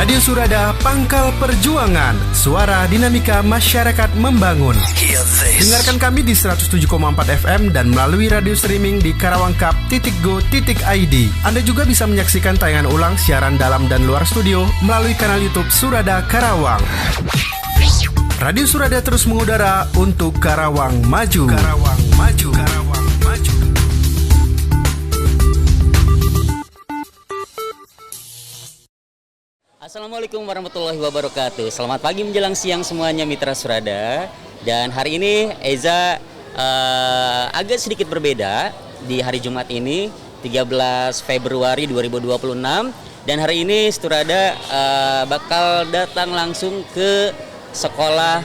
Radio Surada, Pangkal Perjuangan, suara dinamika masyarakat membangun. Dengarkan kami di 107,4 FM dan melalui radio streaming di karawangkap.go.id. Anda juga bisa menyaksikan tayangan ulang siaran dalam dan luar studio melalui kanal YouTube Surada Karawang. Radio Surada terus mengudara untuk Karawang maju. Karawang maju. Karawang maju. Assalamualaikum warahmatullahi wabarakatuh. Selamat pagi menjelang siang semuanya mitra Surada. Dan hari ini Eza agak sedikit berbeda di hari Jumat ini 13 Februari 2026. Dan hari ini Surada bakal datang langsung ke sekolah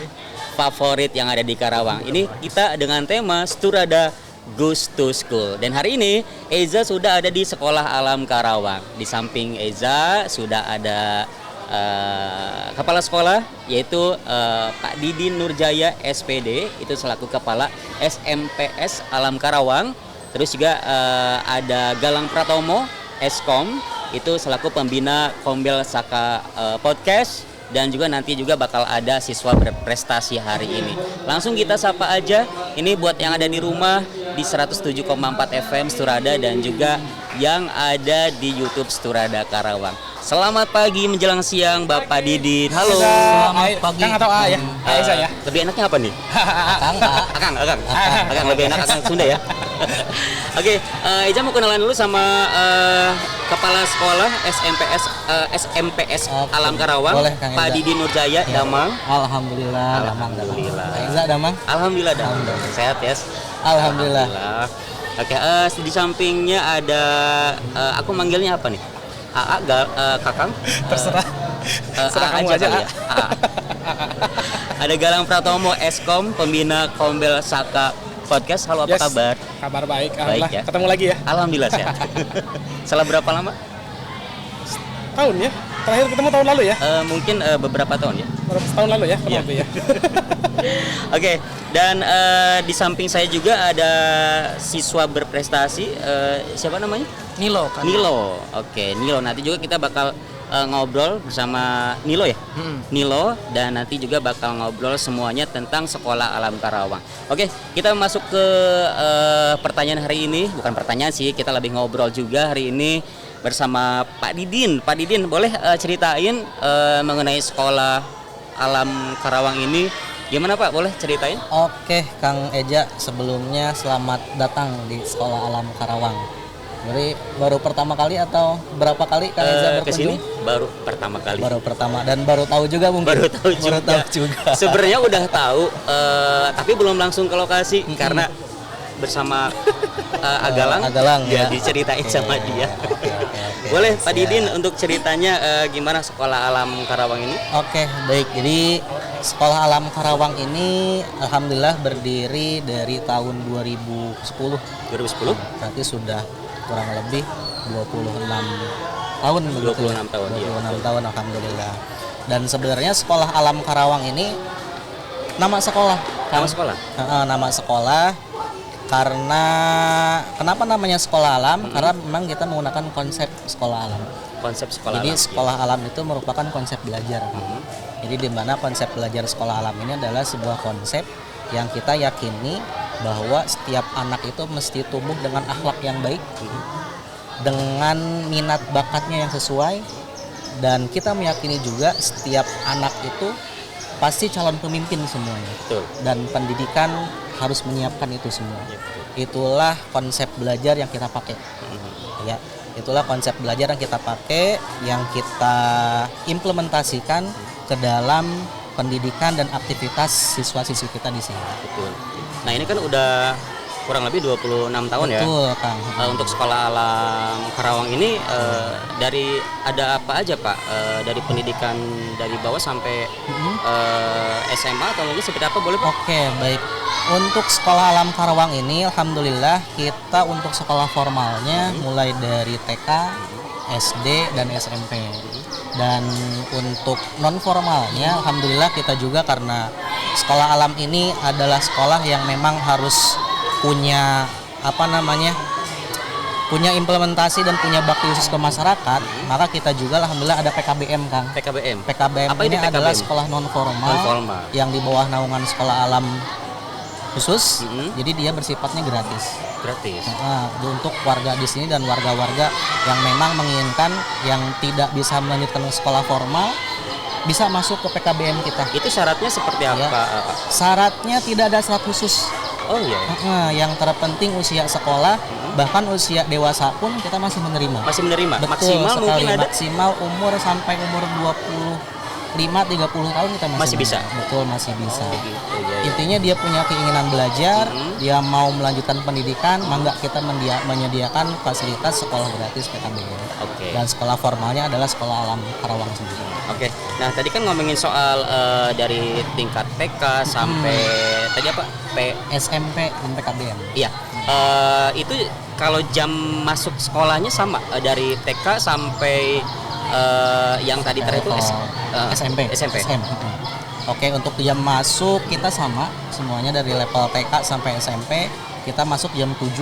favorit yang ada di Karawang. Ini kita dengan tema Surada Goes to School. Dan hari ini Eza sudah ada di Sekolah Alam Karawang. Di samping Eza sudah ada kepala sekolah, yaitu Pak Didin Nurjaya SPD, itu selaku kepala SMPS Alam Karawang. Terus juga ada Galang Pratomo Eskom, itu selaku pembina Kombel Saka Podcast. Dan juga nanti juga bakal ada siswa berprestasi hari ini. Langsung kita sapa aja. Ini buat yang ada di rumah di 107,4 FM Surada dan juga yang ada di YouTube Surada Karawang. Selamat pagi menjelang siang Bapak Didin. Halo. Selamat pagi. Kang atau A ya? Eza ya. Lebih enaknya apa nih? Akang lebih enak Akang Sunda ya. Oke, Eza mau kenalan dulu sama kepala sekolah SMPS Alam Karawang. Boleh, Pak Didin Nurjaya, Damang. Alhamdulillah. Eza Damang. Alhamdulillah. Sehat ya? Alhamdulillah. Oke, di sampingnya ada aku manggilnya apa nih? Kakang? Terserah. Serah kamu aja ya. Ada Galang Pratomo Eskom, pembina Kombel Saka Podcast. Halo, apa kabar? Kabar baik. Baik ya. Ketemu lagi ya. Alhamdulillah sehat. Setelah berapa lama? Tahun ya. Terakhir ketemu tahun lalu ya. Mungkin beberapa tahun ya. Tahun lalu ya. Ya. Oke, dan di samping saya juga ada siswa berprestasi. Siapa namanya? Nilo. Oke, Nilo. Nanti juga kita bakal ngobrol bersama Nilo ya. Nilo, dan nanti juga bakal ngobrol semuanya tentang Sekolah Alam Karawang. Oke, kita masuk ke pertanyaan hari ini. Bukan pertanyaan sih, kita lebih ngobrol juga hari ini bersama Pak Didin. Pak Didin, boleh ceritain mengenai Sekolah Alam Karawang ini? Gimana Pak? Boleh ceritain? Oke, Kang Eja, sebelumnya selamat datang di Sekolah Alam Karawang. Jadi baru pertama kali atau berapa kali Kang Eza berkunjung? Kesini baru pertama kali. Baru pertama dan baru tahu juga mungkin. Baru tahu juga. Sebenarnya udah tahu, tapi belum langsung ke lokasi karena bersama Agalang ya diceritain sama dia. Okay. Boleh Pak Didin untuk ceritanya gimana Sekolah Alam Karawang ini? Oke, baik. Jadi Sekolah Alam Karawang ini alhamdulillah berdiri dari tahun 2010. 2010? Berarti sudah kurang lebih 26 tahun begitu. 26 tahun. 26 tahun alhamdulillah. Dan sebenarnya Sekolah Alam Karawang ini nama sekolah. Nama sekolah. Karena kenapa namanya sekolah alam? Karena memang kita menggunakan konsep sekolah alam. Jadi sekolah alam itu merupakan konsep belajar. Jadi di mana konsep belajar sekolah alam ini adalah sebuah konsep yang kita yakini bahwa setiap anak itu mesti tumbuh dengan akhlak yang baik, dengan minat bakatnya yang sesuai, dan kita meyakini juga setiap anak itu pasti calon pemimpin semuanya. Betul. Dan pendidikan harus menyiapkan itu semua. Itulah konsep belajar yang kita pakai. Ya, itulah konsep belajar yang kita pakai, yang kita implementasikan ke dalam pendidikan dan aktivitas siswa-siswi kita di sini. Betul. Nah, ini kan udah kurang lebih 26 tahun. Betul, ya. Kang. Untuk Sekolah Alam Karawang ini dari ada apa aja Pak? Dari pendidikan dari bawah sampai SMA atau mungkin seperti apa, boleh Pak? Oke, baik. Untuk Sekolah Alam Karawang ini alhamdulillah kita untuk sekolah formalnya mulai dari TK, SD dan SMP. Dan untuk non formalnya alhamdulillah kita juga, karena Sekolah Alam ini adalah sekolah yang memang harus punya punya implementasi dan punya bakti khusus ke masyarakat, maka kita juga alhamdulillah ada PKBM, Kang. PKBM Apa ini itu PKBM? adalah sekolah non formal yang di bawah naungan sekolah alam khusus. Jadi dia bersifatnya gratis. Untuk warga di sini dan warga-warga yang memang menginginkan yang tidak bisa melanjutkan sekolah formal bisa masuk ke PKBM kita. Itu syaratnya seperti apa? Syaratnya tidak ada syarat khusus. Oh iya. Yang terpenting usia sekolah, bahkan usia dewasa pun kita masih menerima. Betul, maksimal sekali. mungkin ada Maksimal umur sampai umur 25-30 tahun kita masih bisa. Betul, masih bisa. Gitu, ya. Intinya dia punya keinginan belajar, dia mau melanjutkan pendidikan, mangga kita menyediakan fasilitas sekolah gratis PKBM. Dan sekolah formalnya adalah sekolah alam Karawang sendiri. Nah tadi kan ngomongin soal dari tingkat TK sampai tadi apa? SMP dan PKBM. Iya. Itu kalau jam masuk sekolahnya sama dari TK sampai yang tadi terakhir itu SMP. Oke, untuk jam masuk kita sama semuanya dari level TK sampai SMP kita masuk jam 7.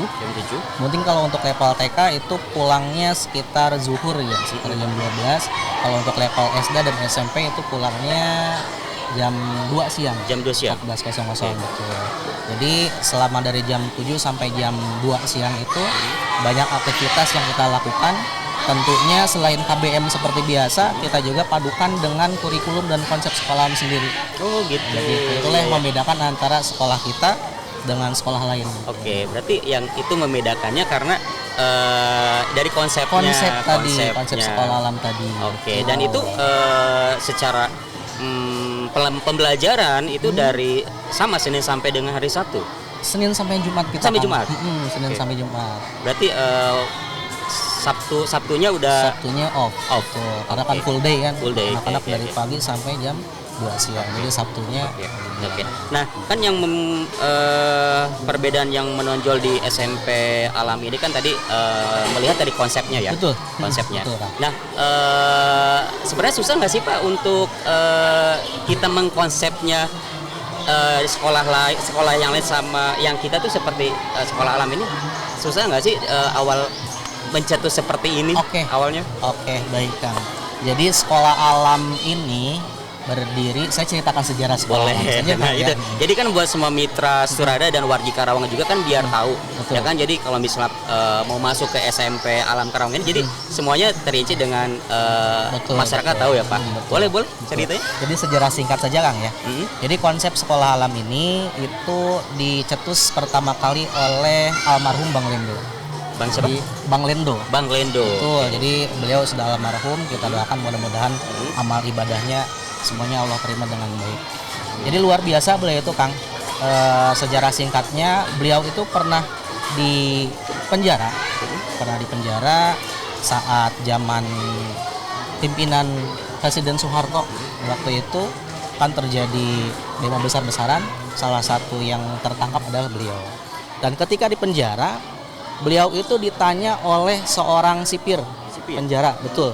Mungkin kalau untuk level TK itu pulangnya sekitar zuhur ya, sekitar jam 12. Kalau untuk level SD dan SMP itu pulangnya jam 2 siang. 14.00 betul. Jadi selama dari jam 7 sampai jam 2 siang itu banyak aktivitas yang kita lakukan. Tentunya selain KBM seperti biasa, kita juga padukan dengan kurikulum dan konsep sekolahan sendiri. Oh gitu. Jadi itulah yang membedakan antara sekolah kita dengan sekolah lain. Oke, berarti yang itu membedakannya karena dari konsep sekolah alam tadi. Oke, dan itu secara pembelajaran itu dari sama Senin sampai dengan hari Sabtu. Senin sampai Jumat kita. Senin sampai Jumat. Berarti Sabtunya off. Betul. Karena kan full day kan. Anak-anak dari okay. pagi sampai jam 2 siang. Jadi Sabtunya. Oke. Nah, kan yang perbedaan yang menonjol di SMP Alam ini kan tadi melihat dari konsepnya ya. Betul. Konsepnya. Betul, nah, sebenarnya susah nggak sih Pak untuk kita mengkonsepnya sekolah yang lain sama yang kita tuh seperti sekolah alam ini? Susah nggak sih awal mencetus seperti ini awalnya? Oke, baik Kang. Jadi sekolah alam ini berdiri, saya ceritakan sejarah sekolah alam saja, nah, itu. Jadi kan buat semua mitra Surada dan wargi Karawang juga kan biar tahu. Betul. Ya kan, jadi kalau misalnya mau masuk ke SMP Alam Karawang ini, jadi semuanya terinci dengan masyarakat tahu ya Pak. Boleh ceritanya? Jadi sejarah singkat saja Kang ya. Jadi konsep sekolah alam ini itu dicetus pertama kali oleh almarhum Bang Lendo. Bang Lendo. Betul. Jadi beliau sudah almarhum, kita doakan mudah-mudahan amal ibadahnya semuanya Allah terima dengan baik. Jadi luar biasa beliau itu Kang. Sejarah singkatnya beliau itu pernah di penjara saat zaman pimpinan Presiden Soeharto. Waktu itu kan terjadi demo besar-besaran, salah satu yang tertangkap adalah beliau. Dan ketika di penjara, beliau itu ditanya oleh seorang sipir penjara, betul.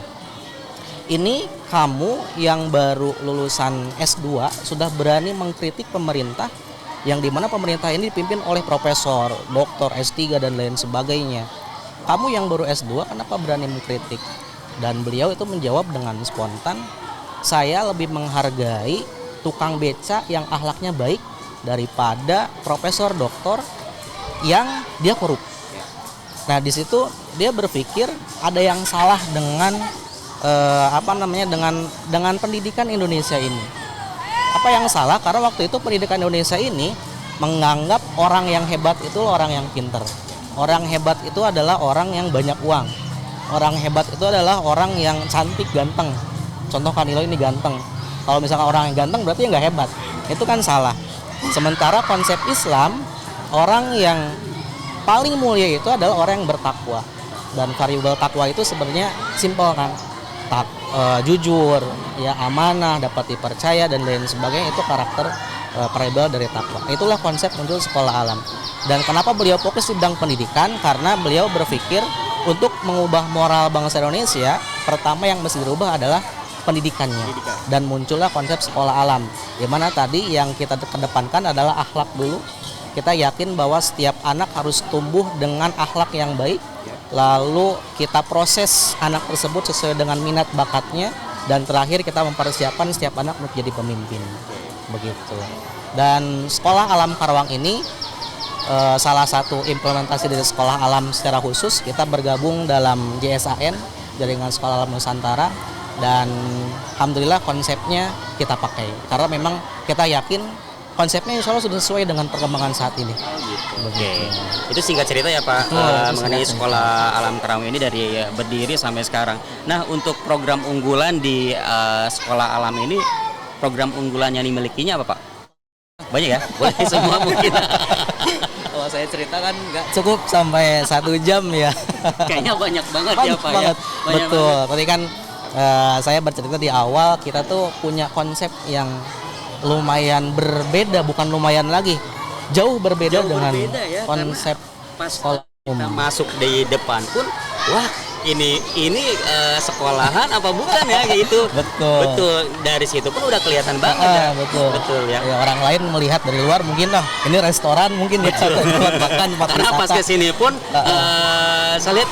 Ini kamu yang baru lulusan S2 sudah berani mengkritik pemerintah yang dimana pemerintah ini dipimpin oleh profesor, doktor, S3 dan lain sebagainya. Kamu yang baru S2 kenapa berani mengkritik? Dan beliau itu menjawab dengan spontan, saya lebih menghargai tukang beca yang akhlaknya baik daripada profesor doktor yang dia korup. Nah di situ dia berpikir ada yang salah dengan dengan pendidikan Indonesia ini. Apa yang salah? Karena waktu itu pendidikan Indonesia ini menganggap orang yang hebat itu orang yang pinter. Orang hebat itu adalah orang yang banyak uang. Orang hebat itu adalah orang yang cantik, ganteng. Contoh Kanilo ini ganteng. Kalau misalkan orang yang ganteng berarti nggak hebat. Itu kan salah. Sementara konsep Islam, orang yang paling mulia itu adalah orang yang bertakwa. Dan variabel takwa itu sebenarnya simpel kan, jujur, ya amanah, dapat dipercaya dan lain sebagainya, itu karakter variabel dari takwa. Itulah konsep muncul sekolah alam. Dan kenapa beliau fokus di bidang pendidikan? Karena beliau berpikir untuk mengubah moral bangsa Indonesia, pertama yang mesti dirubah adalah pendidikannya. Dan muncullah konsep sekolah alam, di mana tadi yang kita kedepankan adalah akhlak dulu. Kita yakin bahwa setiap anak harus tumbuh dengan akhlak yang baik, lalu kita proses anak tersebut sesuai dengan minat bakatnya, dan terakhir kita mempersiapkan setiap anak untuk jadi pemimpin. Begitu. Dan sekolah alam Karawang ini salah satu implementasi dari sekolah alam secara khusus, kita bergabung dalam JSAN, Jaringan Sekolah Alam Nusantara, dan alhamdulillah konsepnya kita pakai karena memang kita yakin konsepnya insya Allah sudah sesuai dengan perkembangan saat ini. Oke, itu singkat cerita ya Pak, mengenai sekolah alam Karawang ini dari berdiri sampai sekarang. Nah, untuk program unggulan di sekolah alam ini, program unggulan yang dimilikinya apa Pak? Banyak ya? Boleh semua mungkin. Kalau saya ceritakan nggak cukup sampai 1 jam ya. Kayaknya banyak banget ya Pak banget. ya. Banyak Betul. banget. Tadi kan saya bercerita di awal, kita tuh punya konsep yang lumayan berbeda, bukan lumayan lagi, jauh berbeda dengan ya, konsep pas sekolah kita umum. masuk di depan pun, wah ini sekolahan apa bukan ya gitu. Betul. Dari situ pun udah kelihatan banget ya. Betul ya. Orang lain melihat dari luar mungkin ini restoran mungkin ya, tempat makan, tempat karena wisata. pas kesini pun saya lihat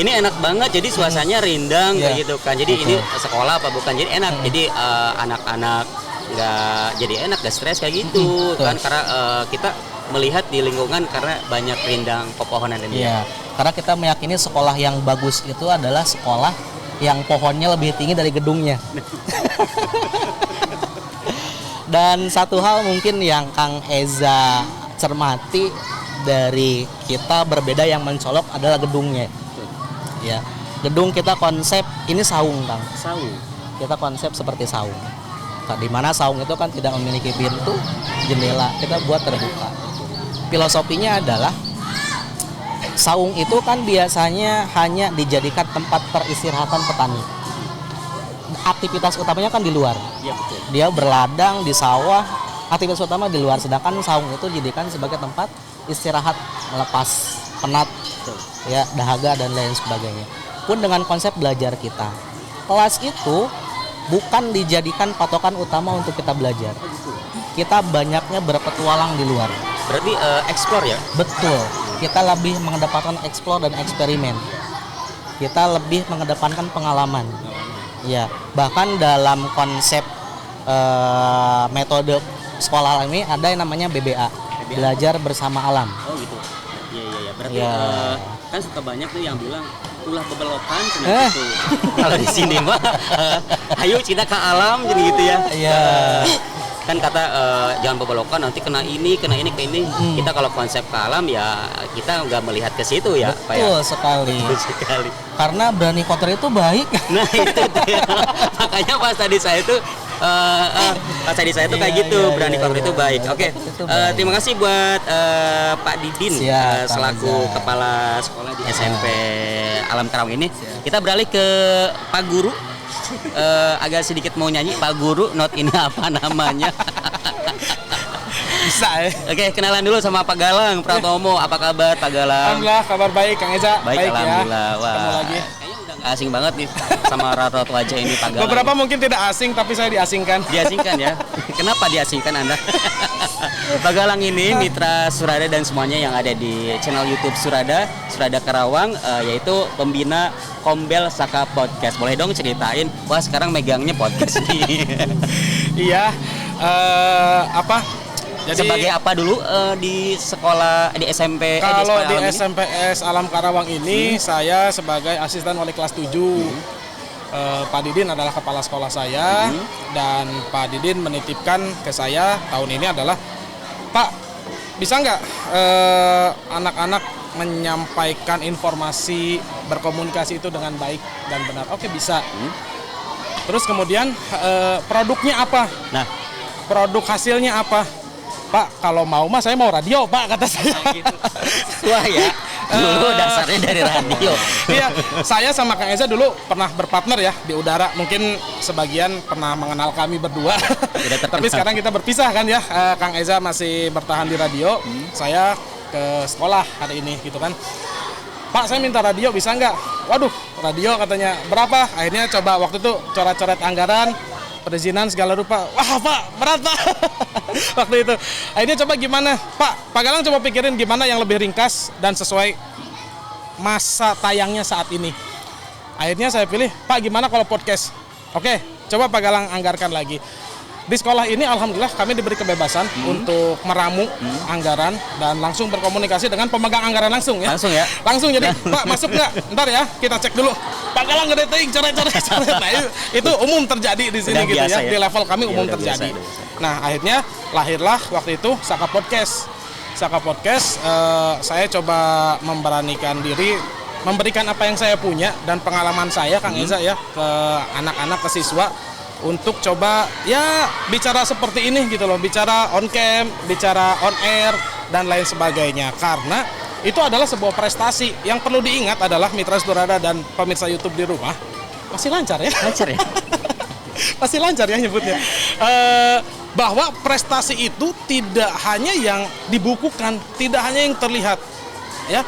ini enak banget, jadi suasananya rindang kayak gitu kan. Jadi ini sekolah apa bukan, jadi enak. Jadi anak-anak nggak jadi enak, nggak stres kayak gitu kan, karena kita melihat di lingkungan karena banyak rindang pepohonan ini. Iya, karena kita meyakini sekolah yang bagus itu adalah sekolah yang pohonnya lebih tinggi dari gedungnya. Dan satu hal mungkin yang Kang Eza cermati dari kita berbeda yang mencolok adalah gedungnya. Ya, gedung kita konsep ini saung, Kang. Saung. Kita konsep seperti saung. Di mana saung itu kan tidak memiliki pintu, jendela, kita buat terbuka. Filosofinya adalah saung itu kan biasanya hanya dijadikan tempat peristirahatan petani. Aktivitas utamanya kan di luar. Iya betul. Dia berladang di sawah, aktivitas utama di luar. Sedangkan saung itu dijadikan sebagai tempat istirahat, melepas penat, ya, dahaga dan lain sebagainya. Pun dengan konsep belajar kita, kelas itu bukan dijadikan patokan utama untuk kita belajar. Kita banyaknya berpetualang di luar. Berarti explore ya? Betul. Kita lebih mengedepankan explore dan eksperimen. Kita lebih mengedepankan pengalaman. Ya, bahkan dalam konsep metode sekolah ini ada yang namanya BBA, belajar bersama alam. Oh gitu. Iya. Berarti Ya. Kan suka banyak tuh yang bilang ulah bebelokan gitu. Kalau di sini mah ayo kita ke alam jadi gitu ya. Iya. Kan kata jangan bebelokan nanti kena ini ke ini. Kita kalau konsep ke alam ya kita nggak melihat ke situ ya. Betul sekali. Betul sekali. Karena berani kotor itu baik. Nah itu dia. Makanya pas tadi saya tuh kayak gitu, berani kotor itu baik. Oke, terima kasih buat Pak Didin. Siap, selaku Kang. kepala sekolah di SMP Alam Karawang ini. Kita beralih ke Pak Guru. Agak sedikit mau nyanyi, Pak Guru, not ini apa namanya? Bisa ya. Oke, kenalan dulu sama Pak Galang Pratomo. Apa kabar Pak Galang? Alhamdulillah kabar baik Kang Eza. Baik, alhamdulillah. Ya. Wah, Ketemu lagi. kayaknya udah nggak asing banget nih sama raut wajah ini Pak Galang. Beberapa mungkin tidak asing tapi saya diasingkan. Diasingkan ya? Kenapa diasingkan Anda? Pak Galang ini mitra Surada dan semuanya yang ada di channel YouTube Surada Karawang, yaitu pembina Kombel Saka Podcast. Boleh dong ceritain, wah sekarang megangnya podcast nih. Iya. Jadi sebagai apa dulu di sekolah di SMP? kalau di Alam ini? SMPS Alam Karawang ini saya sebagai asisten wali kelas 7. Pak Didin adalah kepala sekolah saya dan Pak Didin menitipkan ke saya tahun ini adalah, Pak, bisa nggak anak-anak menyampaikan informasi, berkomunikasi itu dengan baik dan benar? Oke, bisa. Terus kemudian produknya apa? Nah, Produk hasilnya apa? Pak, kalau mau mah saya mau radio, Pak, kata saya. gitu. Wah ya, dulu dasarnya dari radio. Iya, saya sama Kang Eza dulu pernah berpartner ya di udara. Mungkin sebagian pernah mengenal kami berdua. Tapi sekarang kita berpisah kan ya. Kang Eza masih bertahan di radio. Saya ke sekolah hari ini gitu kan. Pak, saya minta radio, bisa nggak? Waduh, radio katanya berapa? Akhirnya coba waktu itu coret-coret anggaran, perizinan segala rupa. Wah Pak, berat Pak. Waktu itu. Akhirnya coba gimana? Pak Galang coba pikirin gimana yang lebih ringkas dan sesuai masa tayangnya saat ini. Akhirnya saya pilih, Pak gimana kalau podcast? Oke, coba Pak Galang anggarkan lagi. Di sekolah ini alhamdulillah kami diberi kebebasan untuk meramu anggaran dan langsung berkomunikasi dengan pemegang anggaran langsung ya. Langsung ya? Langsung, jadi Pak masuk nggak? Ntar ya kita cek dulu. Pak Galang gede ting, coret. Nah itu umum terjadi di sini gitu ya. Di level kami umum terjadi. Nah akhirnya lahirlah waktu itu Saka Podcast. Saka Podcast saya coba memberanikan diri, memberikan apa yang saya punya dan pengalaman saya Kang Eza ya ke anak-anak, ke siswa untuk coba ya bicara seperti ini gitu loh, bicara on cam, bicara on air dan lain sebagainya. Karena itu adalah sebuah prestasi. Yang perlu diingat adalah Mitra Surada dan pemirsa YouTube di rumah masih lancar ya. Lancar ya. Masih lancar ya nyebutnya. Bahwa prestasi itu tidak hanya yang dibukukan, tidak hanya yang terlihat ya.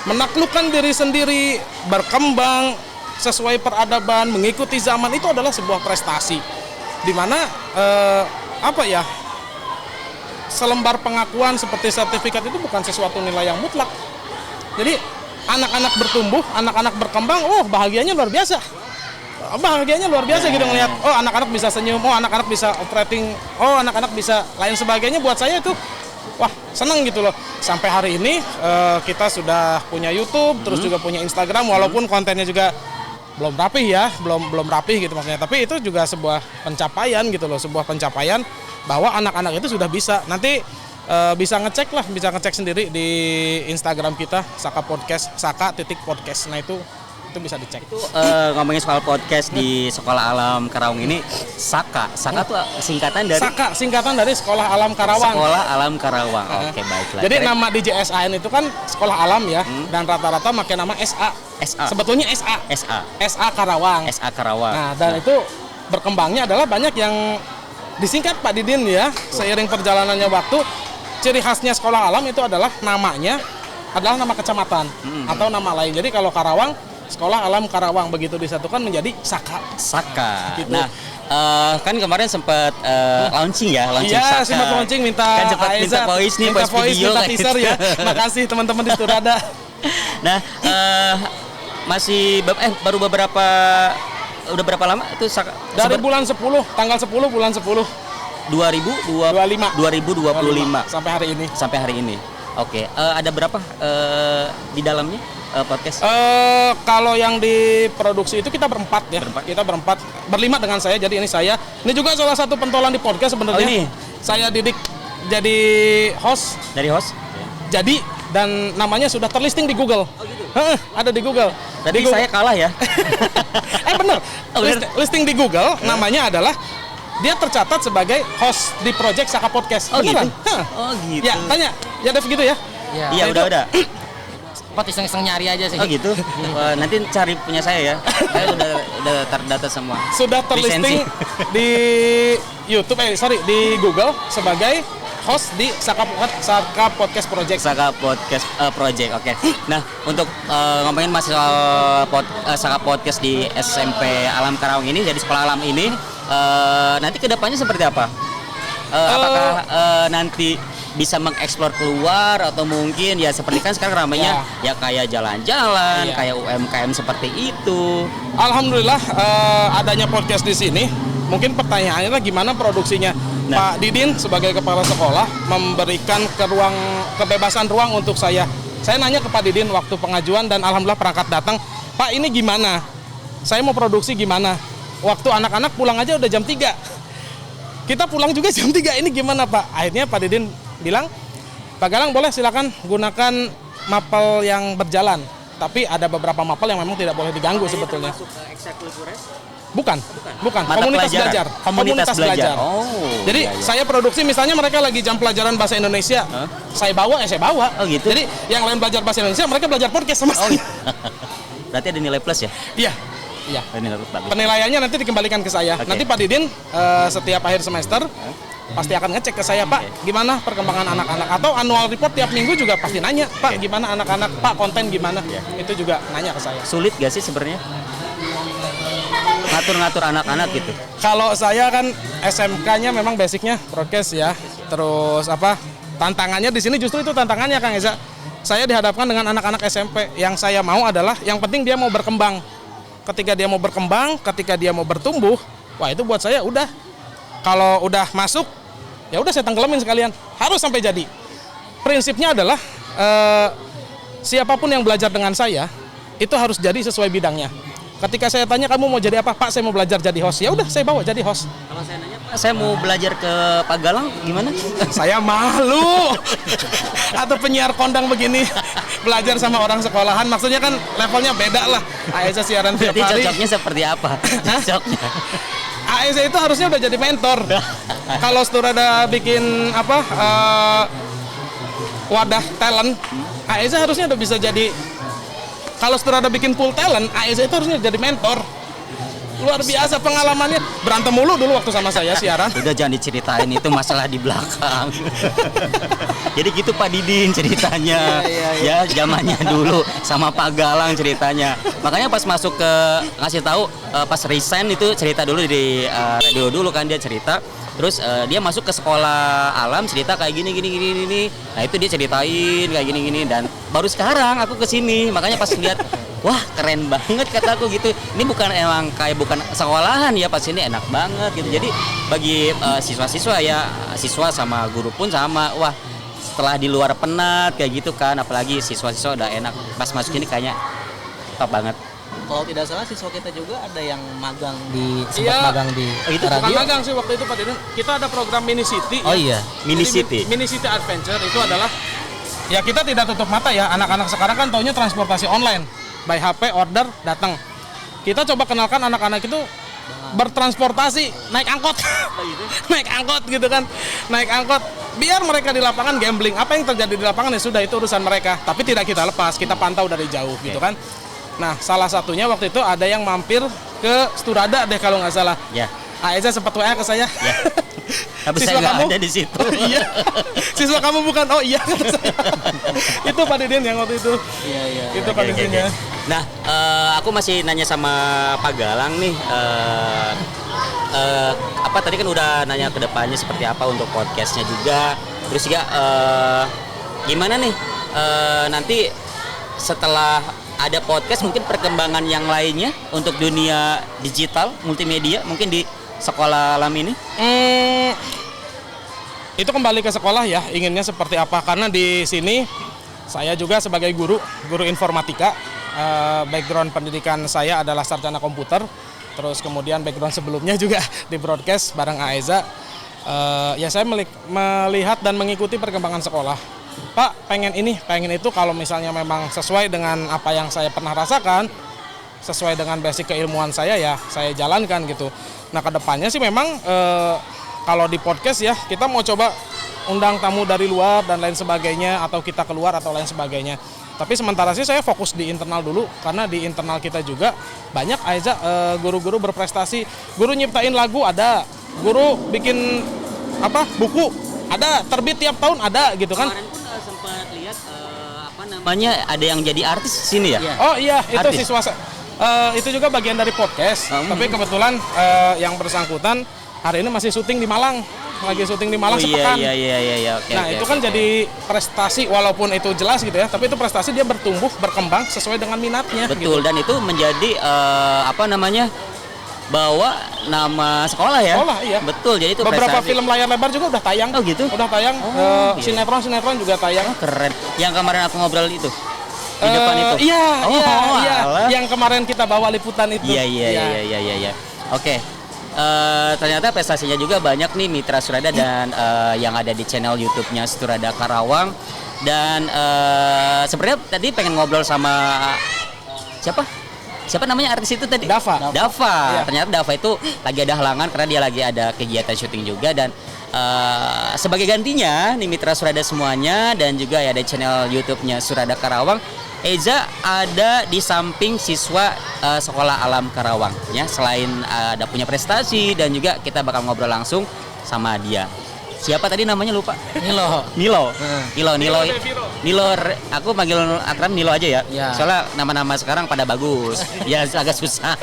Menaklukkan diri sendiri, berkembang sesuai peradaban, mengikuti zaman itu adalah sebuah prestasi. Dimana selembar pengakuan seperti sertifikat itu bukan sesuatu nilai yang mutlak. Jadi anak-anak bertumbuh, anak-anak berkembang, bahagianya luar biasa. Bahagianya luar biasa gitu ngelihat, anak-anak bisa senyum, anak-anak bisa operating, anak-anak bisa lain sebagainya. Buat saya itu wah seneng gitu loh. Sampai hari ini kita sudah punya YouTube, terus juga punya Instagram, walaupun kontennya juga belum rapih ya, belum rapih gitu maksudnya. Tapi itu juga sebuah pencapaian gitu loh, sebuah pencapaian bahwa anak-anak itu sudah bisa. Nanti bisa ngecek sendiri di Instagram kita Saka Podcast, Saka.podcast. Nah itu bisa dicek. Itu ngomongin soal podcast di Sekolah Alam Karawang ini, Saka tuh singkatan dari? Saka, singkatan dari Sekolah Alam Karawang. Sekolah Alam Karawang. Oke, baiklah. Jadi nama di JSAN itu kan Sekolah Alam ya, dan rata-rata pakai nama SA. Sebetulnya SA Karawang. SA Karawang. Nah, dan itu berkembangnya adalah banyak yang disingkat Pak Didin ya, seiring perjalanannya waktu. Ciri khasnya Sekolah Alam itu adalah namanya adalah nama kecamatan atau nama lain. Jadi kalau Karawang, Sekolah Alam Karawang, begitu disatukan menjadi Saka. Gitu. Nah, kan kemarin sempat launching ya, Saka. Iya, sempat launching, minta voice nih, voice video, minta teaser ya. Makasih teman-teman di Surada. Nah, baru udah berapa lama itu Saka? Dari bulan 10, tanggal 10 bulan 10. 2025 sampai hari ini. Oke, ada berapa di dalamnya podcast? Kalau yang diproduksi itu kita berempat ya. Kita berlima dengan saya. Jadi ini saya. Ini juga salah satu pentolan di podcast sebenarnya. Ini saya didik jadi host. Dari host? Jadi dan namanya sudah terlisting di Google. Oh gitu. Ada di Google. Tadi saya kalah ya. Bener. Listing di Google namanya adalah dia tercatat sebagai host di project Saka Podcast. Oh beneran? Gitu. Oh gitu. Ya, tanya. Ya Dev gitu ya? Iya, udah. Sempat iseng-iseng nyari aja sih. Oh gitu. Nanti cari punya saya ya. Saya udah terdata semua. Sudah terlisting di YouTube, di Google sebagai host di Saka Podcast Project. Saka Podcast Project, oke. Nah, untuk ngomongin masalah Saka Podcast di SMP Alam Karawang ini, jadi Sekolah Alam ini, nanti kedepannya seperti apa? Apakah nanti bisa mengeksplor keluar atau mungkin ya seperti kan sekarang ramainya ya kayak jalan-jalan, kayak UMKM seperti itu. Alhamdulillah adanya podcast di sini. Mungkin pertanyaannya gimana produksinya? Pak Didin sebagai kepala sekolah memberikan kebebasan ruang untuk saya. Saya nanya ke Pak Didin waktu pengajuan dan alhamdulillah perangkat datang, "Pak, ini gimana? Saya mau produksi gimana? Waktu anak-anak pulang aja udah jam 3. Kita pulang juga jam 3. Ini gimana, Pak?" Akhirnya Pak Didin bilang, "Pak Galang boleh silakan gunakan mapel yang berjalan. Tapi ada beberapa mapel yang memang tidak boleh diganggu sebetulnya." Masuk ke ekstrakurikuler? Bukan. Komunitas belajar. Oh. Jadi saya produksi misalnya mereka lagi jam pelajaran bahasa Indonesia. Saya bawa. Oh gitu. Jadi yang lain belajar bahasa Indonesia, mereka belajar podcast sama saya. Berarti ada nilai plus ya? Iya. Penilaiannya nanti dikembalikan ke saya. Nanti Pak Didin setiap akhir semester pasti akan ngecek ke saya, Pak, gimana perkembangan anak-anak, atau annual report tiap minggu juga pasti nanya, Pak, gimana anak-anak, Pak, konten gimana, itu juga nanya ke saya. Sulit gak sih sebenarnya ngatur-ngatur anak-anak gitu? Kalau saya kan SMK-nya memang basicnya broadcast ya, terus tantangannya di sini justru itu tantangannya Kang Eza. saya dihadapkan dengan anak-anak SMP. Yang saya mau adalah yang penting dia mau berkembang. Ketika dia mau berkembang, ketika dia mau bertumbuh, wah itu buat saya udah. Kalau udah masuk, ya udah saya tenggelamin sekalian. Harus sampai jadi. Prinsipnya adalah siapapun yang belajar dengan saya itu harus jadi sesuai bidangnya. Ketika saya tanya kamu mau jadi apa, Pak saya mau belajar jadi host. Ya udah saya bawa jadi host. Kalau saya nanya Pak, saya mau belajar ke Pak Galang gimana? Saya malu. Atau penyiar kondang begini belajar sama orang sekolahan, maksudnya kan levelnya beda lah. Aiza siaran tiap Jadi hari. cocoknya seperti apa? Cocoknya. Aiza itu harusnya udah jadi mentor. Kalau Sturada bikin apa wadah talent, Aiza harusnya udah bisa jadi. Kalau Sturada bikin pool talent, Aiza itu harusnya jadi mentor. Luar biasa pengalamannya. Berantem mulu dulu waktu sama saya siaran. Udah jangan diceritain, itu masalah di belakang. Jadi gitu Pak Didin ceritanya. Ya zamannya dulu sama Pak Galang ceritanya. Makanya pas masuk ke ngasih tahu pas resign itu cerita dulu di radio dulu kan dia cerita. Terus dia masuk ke sekolah alam cerita kayak gini. Nah itu dia ceritain kayak gini dan baru sekarang aku kesini. Makanya pas lihat wah keren banget kataku gitu. Ini bukan bukan sekolahan ya, pas ini enak banget gitu. Jadi bagi siswa-siswa ya, siswa sama guru pun sama. Wah setelah di luar penat kayak gitu kan, apalagi siswa-siswa udah enak. Pas masuk ini kayaknya top banget. Kalau tidak salah siswa kita juga ada yang magang di Iya. itu Bukan radio. magang sih waktu itu Pak Didin. Kita ada program Mini City. Oh iya, Mini Jadi, City. Mini City Adventure itu adalah ya kita tidak tutup mata ya, anak-anak sekarang kan taunya transportasi online. By HP order datang. Kita coba kenalkan anak-anak itu bertransportasi naik angkot. Naik angkot gitu kan. Naik angkot biar mereka di lapangan gambling. Apa yang terjadi di lapangan ya sudah itu urusan mereka, tapi tidak kita lepas, kita pantau dari jauh gitu kan. Nah, salah satunya waktu itu ada yang mampir ke Sturada deh kalau nggak salah. Ya. Aiza sempat WA ke saya. Ya. Tapi saya nggak ada di situ. Iya. Siswa kamu bukan? Oh iya kata saya. Itu Pak Didin yang waktu itu. Iya. Itu Oke, kondisinya. oke. Nah, aku masih nanya sama Pak Galang nih. Apa tadi kan udah nanya ke depannya seperti apa untuk podcastnya juga. Terus juga gimana nih nanti setelah ada podcast mungkin perkembangan yang lainnya untuk dunia digital multimedia mungkin di sekolah alam ini? Itu kembali ke sekolah ya, inginnya seperti apa, karena di sini saya juga sebagai guru informatika, background pendidikan saya adalah sarjana komputer, terus kemudian background sebelumnya juga di broadcast bareng Aiza. Ya saya melihat dan mengikuti perkembangan sekolah. Pak pengen itu, kalau misalnya memang sesuai dengan apa yang saya pernah rasakan, sesuai dengan basic keilmuan saya ya saya jalankan gitu. Nah kedepannya sih memang kalau di podcast ya kita mau coba undang tamu dari luar dan lain sebagainya, atau kita keluar atau lain sebagainya. Tapi sementara sih saya fokus di internal dulu, karena di internal kita juga banyak Aiza guru-guru berprestasi. Guru nyiptain lagu ada, guru bikin buku ada, terbit tiap tahun ada gitu kan. Kemarin pun sempat lihat namanya ada yang jadi artis di sini ya? Oh iya, itu Artis. siswa itu juga bagian dari podcast. Tapi kebetulan yang bersangkutan hari ini masih syuting di Malang. Lagi syuting di Malang sepekan. Iya. Oke, Nah, itu kan jadi prestasi, walaupun itu jelas gitu ya, tapi itu prestasi dia bertumbuh, berkembang sesuai dengan minatnya. Betul, gitu. dan itu menjadi bawa nama sekolah ya. Sekolah, iya. Betul, jadi itu Beberapa prestasi. film layar lebar juga udah tayang. Oh, gitu? Udah tayang. Oh, iya. Sinetron juga tayang. Keren. Yang kemarin aku ngobrol itu di depan itu. Iya. alah. Yang kemarin kita bawa liputan itu. Iya. Oke. Ternyata prestasinya juga banyak nih Mitra Surada dan yang ada di channel YouTube-nya Sturada Karawang. Dan sebenarnya tadi pengen ngobrol sama siapa namanya artis itu tadi? Dava. Dava. Iya. Ternyata Dava itu lagi ada halangan karena dia lagi ada kegiatan syuting juga, dan sebagai gantinya nih Mitra Surada semuanya dan juga ya ada channel YouTube-nya Surada Karawang, Eza ada di samping siswa sekolah alam Karawang ya. Selain ada punya prestasi dan juga kita bakal ngobrol langsung sama dia. Siapa tadi namanya lupa? Nilo. Aku panggil akram Nilo aja ya. Ya. Soalnya nama-nama sekarang pada bagus. Ya agak susah.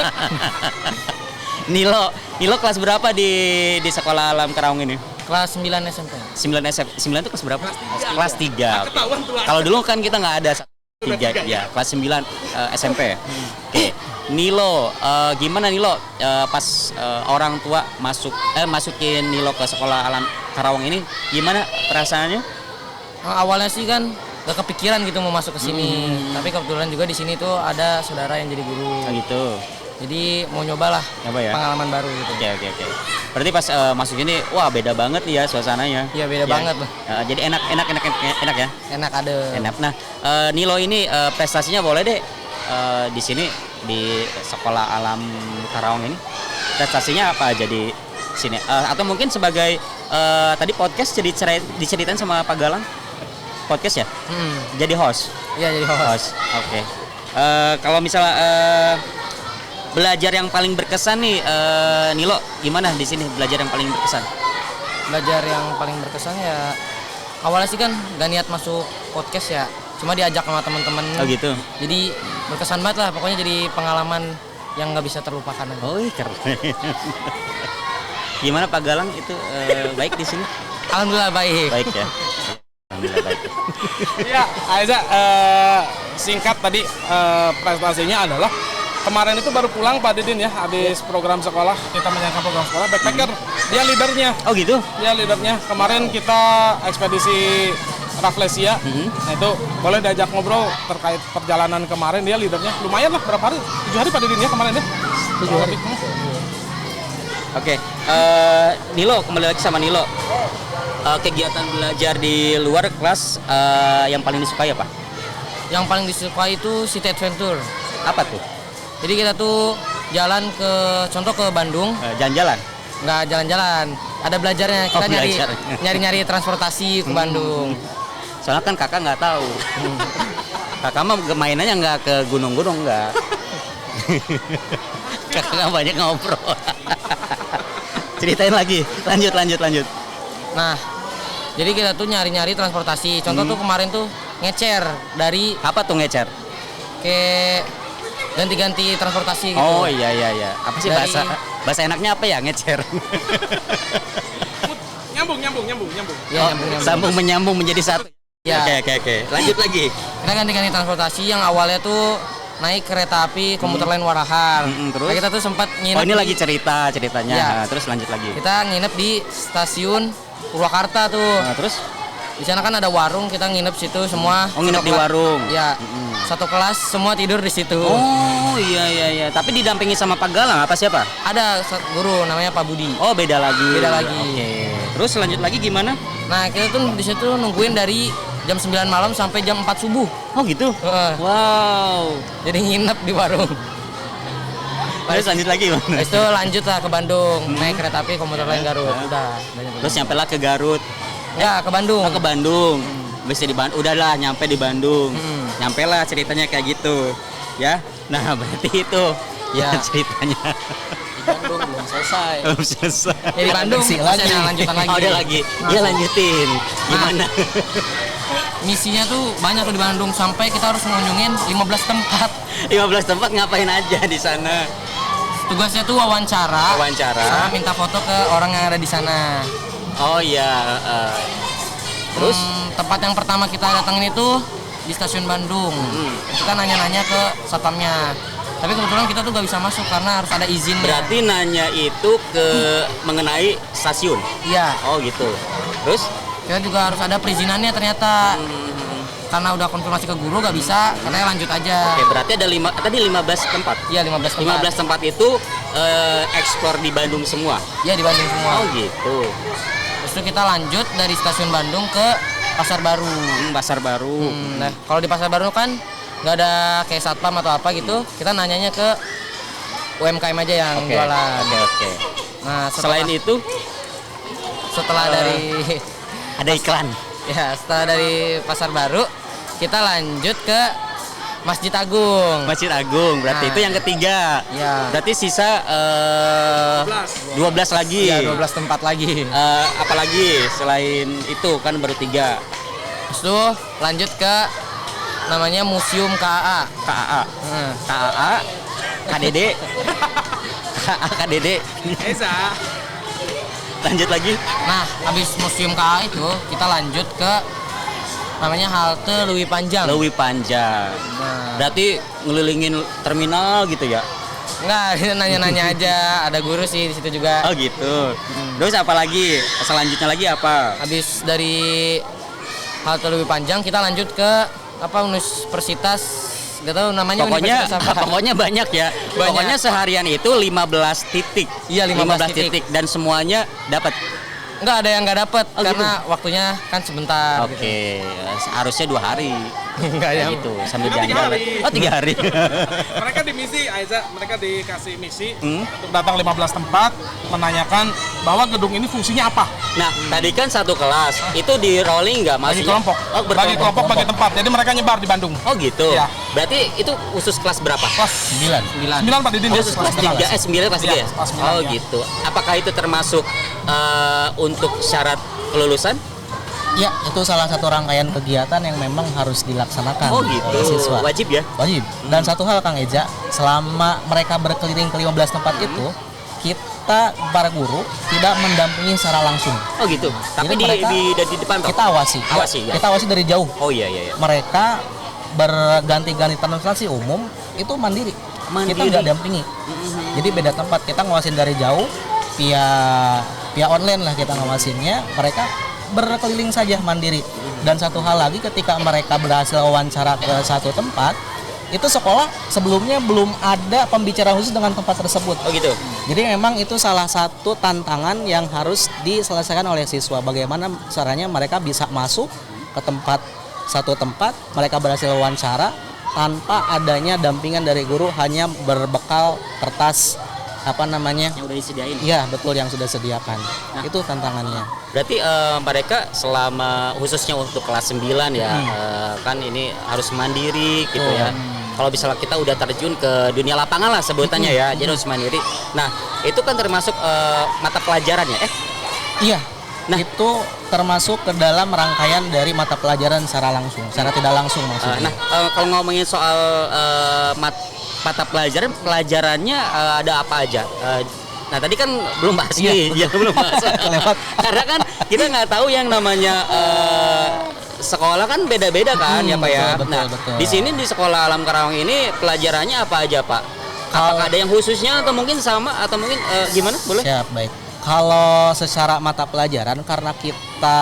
Nilo kelas berapa di sekolah alam Karawang ini? Kelas 9 SMP. 9 SMP. 9 itu kelas berapa? Kelas 3. Ketahuan tua. Kalau dulu kan kita nggak ada 3 ya, kelas 9 SMP. Oke. Nilo, gimana Nilo pas orang tua masukin Nilo ke sekolah alam Karawang ini, gimana perasaannya? Awalnya sih kan gak kepikiran gitu mau masuk ke sini. Tapi kebetulan juga di sini tuh ada saudara yang jadi guru. Oh gitu. Jadi mau nyobalah Nyoba ya? pengalaman baru gitu. Oke. Berarti pas masuk ini, wah beda banget nih ya suasananya. Iya beda banget loh. Jadi enak ya. Enak ada. Enak. Nah, Nilo ini prestasinya boleh deh di sini di sekolah alam Karawang ini. Prestasinya apa aja di sini? Atau mungkin sebagai tadi podcast diceritain sama Pak Galang. Podcast ya? Jadi host. Iya jadi host. Oke. Kalau misalnya belajar yang paling berkesan nih, Nilo, gimana di sini belajar yang paling berkesan? Belajar yang paling berkesan ya awalnya sih kan gak niat masuk podcast ya, cuma diajak sama teman-teman. Oh gitu. Jadi berkesan banget lah, pokoknya jadi pengalaman yang nggak bisa terlupakan aja. Oh keren. Gimana Pak Galang itu baik di sini? Alhamdulillah baik. Baik ya. Alhamdulillah baik. Iya, Aiza, singkat tadi prestasinya adalah kemarin itu baru pulang Pak Didin ya, habis program sekolah, kita menjalankan program sekolah, backpacker, dia leadernya. Oh gitu? Dia leadernya. Kemarin kita ekspedisi Rafflesia, nah itu boleh diajak ngobrol terkait perjalanan kemarin, dia leadernya. Lumayan lah, berapa hari? 7 hari Pak Didin ya kemarin ya? 7 hari. Oke, Nilo, kembali lagi sama Nilo. Kegiatan belajar di luar kelas yang paling disukai apa? Yang paling disukai itu City Adventure. Apa tuh? Jadi kita tuh jalan contoh ke Bandung. Jalan-jalan? Nggak jalan-jalan, ada belajarnya. Kita belajar. nyari transportasi ke Bandung. Soalnya kan kakak nggak tahu. Kakak mah mainannya nggak ke gunung-gunung, nggak. Kakak nggak banyak ngobrol. Ceritain lagi, lanjut. Nah, jadi kita tuh nyari-nyari transportasi. Contoh tuh kemarin tuh ngecer dari Apa tuh ngecer? ke ganti-ganti transportasi gitu. Oh iya. Apa sih Dari- bahasa enaknya apa ya ngecer? Nyambung. Ya, nyambung. Sambung menyambung menjadi satu. Ya. Oke. Lanjut lagi. Kita ganti-ganti transportasi yang awalnya tuh naik kereta api komuter lain Warahar. Terus? Nah, kita tuh sempat nginep. Oh ini lagi ceritanya. Iya. Nah, terus lanjut lagi. Kita nginep di stasiun Purwakarta tuh. Nah, terus? Di sana kan ada warung, kita nginep situ semua. Oh, nginep Satu di kelas- warung. Ya. Satu kelas semua tidur di situ. Oh iya. Tapi didampingi sama Pak Galang apa siapa? Ada guru namanya Pak Budi. Oh beda lagi. Beda lagi. Oke. Terus lanjut lagi gimana? Nah, kita tuh di situ nungguin dari jam 9 malam sampai jam 4 subuh. Oh gitu. Heeh. Wow. Jadi nginep di warung. Terus lanjut lagi gimana? Habis itu lanjut lah ke Bandung, naik kereta api komuter lain Garut. Udah. Terus nyampe lah ke Garut. Ya, ke Bandung. Oh, ke Bandung. Habis di Bandung, udahlah nyampe di Bandung. Hmm. Nyampe lah ceritanya kayak gitu. Ya. Nah, berarti itu ya Ya. ceritanya. Bandung belum selesai. Belum selesai. Ya di Bandung Masih masih lagi. ada lanjutan lagi. Oh, ada lagi. Ya lanjutin. Gimana? Misinya tuh banyak tuh di Bandung, sampai kita harus mengunjungin 15 tempat. 15 tempat ngapain aja di sana? Tugasnya tuh wawancara. Wawancara. Sama minta foto ke orang yang ada di sana. Oh iya. Terus? Tempat yang pertama kita datangin itu di stasiun Bandung. Kita nanya-nanya ke satpamnya. Tapi kebetulan kita tuh gak bisa masuk karena harus ada izin. Berarti nanya itu ke mengenai stasiun. Iya. Oh gitu. Terus? Kita juga harus ada perizinannya ternyata. Karena udah konfirmasi ke guru gak bisa, katanya lanjut aja. Oke, berarti ada 15 tempat. Iya 15 tempat. 15 tempat itu eksplor di Bandung semua. Iya di Bandung semua. Oh gitu. Terus itu kita lanjut dari stasiun Bandung ke Pasar Baru. Pasar Baru. Nah kalau di Pasar Baru kan nggak ada kayak satpam atau apa gitu, kita nanyanya ke UMKM aja yang Oke. jualan. Oke. Nah Selain itu setelah dari ada iklan. ya setelah dari Pasar Baru kita lanjut ke Masjid Agung. Masjid Agung. Berarti Nah. itu yang ketiga. Ya. Berarti sisa 12 lagi. Ya 12 tempat lagi. Apalagi selain itu kan baru 3. Terus itu lanjut ke namanya Museum KAA. KAA. Nah, KAA, KDD. KAA, KDD. Eza, Lanjut lagi. Nah, habis museum KA itu kita lanjut ke namanya halte Lewi Panjang. Lewi Panjang. Nah, Berarti ngelilingin terminal gitu ya? enggak, nanya-nanya aja. Ada guru sih di situ juga. Oh gitu. Terus apa lagi? Selanjutnya lagi apa? Habis dari halte Lewi Panjang kita lanjut ke Universitas, nggak tahu namanya. Pokoknya Universitas apa. pokoknya banyak ya. Banyak. Pokoknya seharian itu 15 titik. Iya, 15 titik. dan semuanya dapat. Enggak, ada yang nggak dapet Oh, karena waktunya kan sebentar. Oke, harusnya 2 hari. Enggak Kayak yang gitu sambil Kan 3 jalan-jalan. hari. Oh 3 hari. Mereka di misi, Aiza, mereka dikasih misi Hmm? untuk datang 15 tempat, menanyakan bahwa gedung ini fungsinya apa. Nah, tadi kan satu kelas, itu di rolling nggak Bagi masuk? kelompok, Oh, bagi kelompok, bagi tempat. Jadi mereka nyebar di Bandung. Oh gitu. Iya. Berarti itu khusus kelas berapa? Kelas 9 Pak Didin. Oh, ya? khusus kelas 3, 9 kelas 3 Iya, ya? kelas 9, Oh iya. gitu. Apakah itu termasuk untuk syarat kelulusan? Ya, itu salah satu rangkaian kegiatan yang memang harus dilaksanakan Oh gitu. oleh siswa. Wajib ya? Wajib. Dan satu hal Kang Eja, selama mereka berkeliling ke 15 tempat itu, kita para guru tidak mendampingi secara langsung. Oh gitu. Tapi Jadi mereka- di depan toh? Kita awasi. Awasi, ya. Kita awasi dari jauh. Oh iya iya iya. Mereka berganti-ganti translasi umum itu mandiri. Mandiri. Kita nggak dampingi. Jadi beda tempat, kita ngawasin dari jauh via online lah kita ngawasinnya. Mereka berkeliling saja mandiri. Dan satu hal lagi, ketika mereka berhasil wawancara ke satu tempat, itu sekolah sebelumnya belum ada pembicaraan khusus dengan tempat tersebut. Oh gitu. Jadi memang itu salah satu tantangan yang harus diselesaikan oleh siswa. Bagaimana caranya mereka bisa masuk ke satu tempat, mereka berhasil wawancara tanpa adanya dampingan dari guru, hanya berbekal kertas Yang udah disediain. Iya, betul, yang sudah sediakan. Nah. Itu tantangannya. Berarti mereka selama khususnya untuk kelas 9 ya, kan ini harus mandiri gitu ya. Kalau misalnya kita udah terjun ke dunia lapangan lah sebutannya ya, jadi harus mandiri. Nah, itu kan termasuk mata pelajaran ya? Iya. Nah, itu termasuk ke dalam rangkaian dari mata pelajaran secara langsung, secara tidak langsung maksudnya. Kalau ngomongin soal mata pelajarannya ada apa aja? Nah tadi kan belum bahas nih, ya belum bahas. Kelewat. Karena kan kita nggak tahu yang namanya sekolah kan beda-beda kan ya Pak ya. Betul, Nah betul. di sini di sekolah Alam Karawang ini pelajarannya apa aja Pak? Apakah ada yang khususnya atau mungkin sama atau mungkin gimana? Boleh? Siap, baik. Kalau secara mata pelajaran, karena kita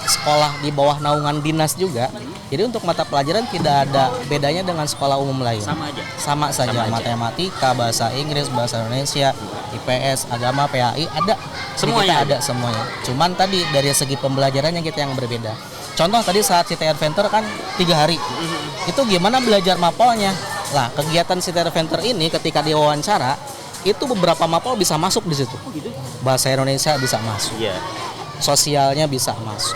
sekolah di bawah naungan dinas juga, jadi untuk mata pelajaran tidak ada bedanya dengan sekolah umum lain. Sama aja. Sama saja, Sama aja. matematika, bahasa Inggris, bahasa Indonesia, IPS, agama, PAI, ada. Jadi Semuanya kita ada semuanya. Cuman tadi dari segi pembelajarannya kita yang berbeda. Contoh tadi saat City Adventure kan 3 hari. Itu gimana belajar mapolnya? Lah, kegiatan City Adventure ini ketika diwawancara, itu beberapa mapol bisa masuk di situ. Bahasa Indonesia bisa masuk, Iya. sosialnya bisa masuk.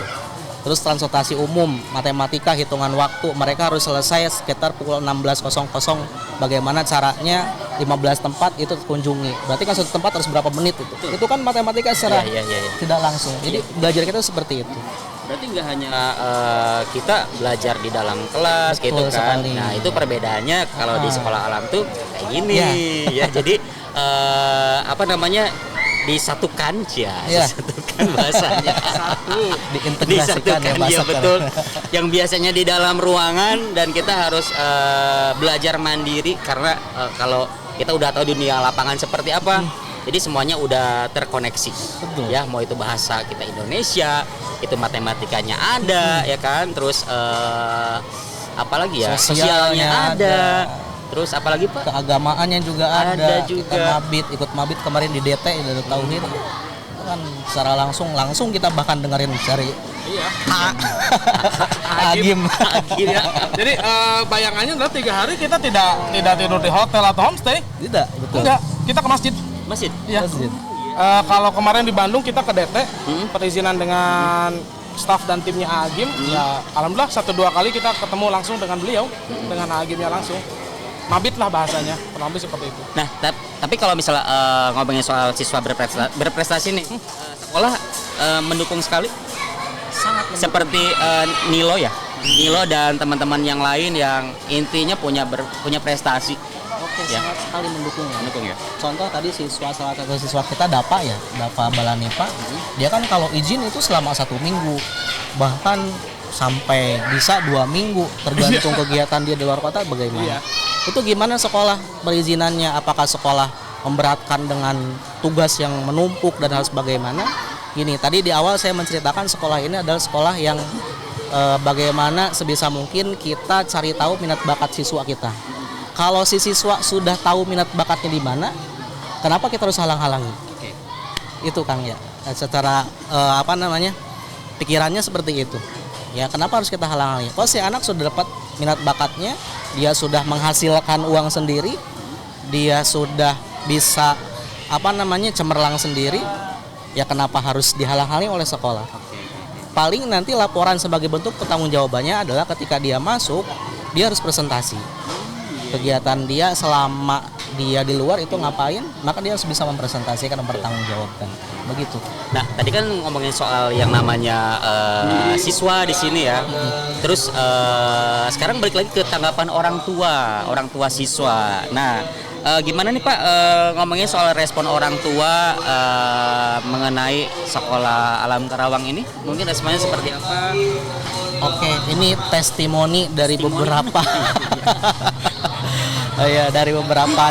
Terus transportasi umum, matematika, hitungan waktu, mereka harus selesai sekitar pukul 16.00. Bagaimana caranya 15 tempat itu kunjungi. Berarti kan satu tempat harus berapa menit itu. Itu kan matematika secara Iya. tidak langsung. Jadi belajar kita seperti itu. Berarti nggak hanya kita belajar di dalam kelas Betul gitu kan. sekali. Nah itu perbedaannya kalau di sekolah alam tuh kayak gini ya. Jadi disatukan ya, Ya. disatukan bahasanya. Diintegrasikan ya bahasa betul. Yang biasanya di dalam ruangan dan kita harus belajar mandiri karena kalau kita udah tahu dunia lapangan seperti apa. Jadi semuanya udah terkoneksi. Betul. Ya, mau itu bahasa kita Indonesia, itu matematikanya ada ya kan, terus apalagi ya, sosialnya ada. Terus apalagi Pak? Keagamaannya juga Ada ada. juga. Kita ikut mabit kemarin di DT dari Tauhid. Itu kan secara langsung kita bahkan dengerin dari Agim. Ya. Jadi bayangannya adalah 3 hari kita tidak tidur di hotel atau homestay. Tidak, betul. Enggak, kita ke masjid. Masjid. Iya. Masjid. Kalau kemarin di Bandung kita ke DT, perizinan dengan staf dan timnya Agim. Ya, alhamdulillah 1-2 kali kita ketemu langsung dengan beliau, dengan Agimnya langsung. Mabit lah bahasanya, kurang lebih seperti itu. Nah, tapi kalau misalnya ngomongin soal siswa berprestasi nih, sekolah mendukung sekali. Sangat Seperti Nilo ya, Nilo dan teman-teman yang lain yang intinya punya prestasi. Oke, Ya. sangat sekali mendukung. Mendukung ya. Contoh tadi salah satu siswa kita Dapa ya, Dapa Balanipa, dia kan kalau izin itu selama 1 minggu, bahkan sampai bisa 2 minggu, tergantung kegiatan dia di luar kota bagaimana. Itu gimana sekolah perizinannya? Apakah sekolah memberatkan dengan tugas yang menumpuk dan harus bagaimana? Gini, tadi di awal saya menceritakan sekolah ini adalah sekolah yang bagaimana sebisa mungkin kita cari tahu minat bakat siswa kita. Kalau si siswa sudah tahu minat bakatnya di mana, kenapa kita harus halang-halangi? Itu Kang ya, secara pikirannya seperti itu. Ya, kenapa harus kita halang-halangi? Kalau si anak sudah dapat minat bakatnya, dia sudah menghasilkan uang sendiri, dia sudah bisa cemerlang sendiri, ya kenapa harus dihalang-halangi oleh sekolah? Paling nanti laporan sebagai bentuk pertanggungjawabannya adalah ketika dia masuk, dia harus presentasi. Kegiatan dia selama dia di luar itu ngapain, maka dia harus bisa mempresentasikan, mempertanggungjawabkan. Begitu. Nah, tadi kan ngomongin soal yang namanya siswa di sini ya. Terus sekarang balik lagi ke tanggapan orang tua siswa. Nah, gimana nih Pak ngomongin soal respon orang tua mengenai sekolah Alam Karawang ini? Mungkin responnya seperti apa? Oke, ini testimoni dari beberapa ya, dari beberapa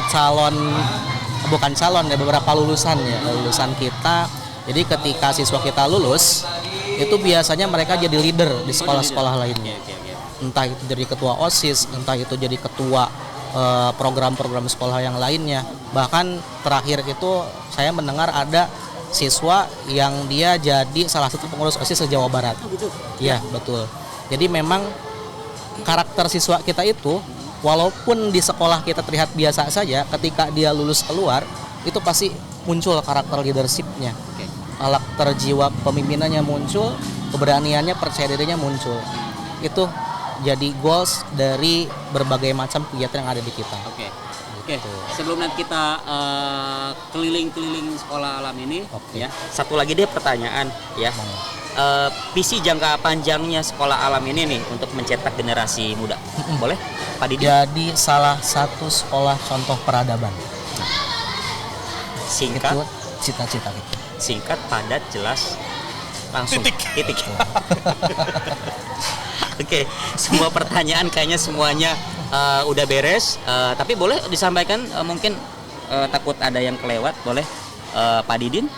beberapa lulusan kita. Jadi ketika siswa kita lulus, itu biasanya mereka jadi leader di sekolah-sekolah lainnya. Entah itu jadi ketua OSIS, entah itu jadi ketua program-program sekolah yang lainnya. Bahkan terakhir itu saya mendengar ada siswa yang dia jadi salah satu pengurus OSIS se-Jawa Barat. Iya, betul. Jadi memang karakter siswa kita itu, walaupun di sekolah kita terlihat biasa saja, ketika dia lulus keluar, itu pasti muncul karakter leadership-nya. Karakter jiwa pemimpinannya muncul, keberaniannya, percaya dirinya muncul. Itu jadi goals dari berbagai macam kegiatan yang ada di kita. Oke. Sebelum nanti kita keliling-keliling sekolah alam ini, ya. Satu lagi deh pertanyaan, ya. Visi jangka panjangnya sekolah alam ini nih untuk mencetak generasi muda, boleh, Pak Didi? Jadi salah satu sekolah contoh peradaban. Singkat, Itu cita-cita kita. singkat, padat, jelas, langsung titik. Oke, semua pertanyaan kayaknya semuanya udah beres. Tapi boleh disampaikan mungkin takut ada yang kelewat, boleh Pak Didin?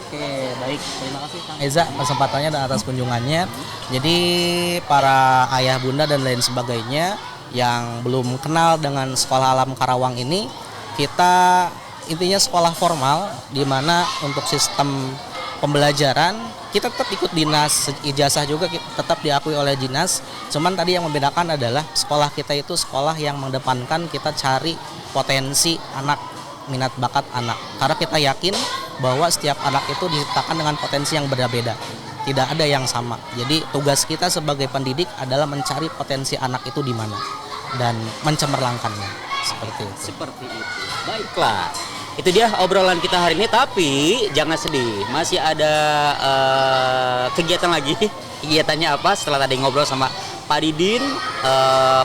Oke, baik. Terima kasih Kang Eza kesempatannya dan atas kunjungannya. Jadi para ayah bunda dan lain sebagainya yang belum kenal dengan Sekolah Alam Karawang ini, kita intinya sekolah formal di mana untuk sistem pembelajaran kita tetap ikut dinas, ijazah juga tetap diakui oleh dinas. Cuman tadi yang membedakan adalah sekolah kita itu sekolah yang mengedepankan kita cari potensi anak, minat bakat anak. Karena kita yakin bahwa setiap anak itu diciptakan dengan potensi yang berbeda. Tidak ada yang sama. Jadi tugas kita sebagai pendidik adalah mencari potensi anak itu di mana dan mencemerlangkannya. Seperti itu. Baiklah. Itu dia obrolan kita hari ini, tapi jangan sedih, masih ada kegiatan lagi. Kegiatannya apa? Setelah tadi ngobrol sama Pak Didin,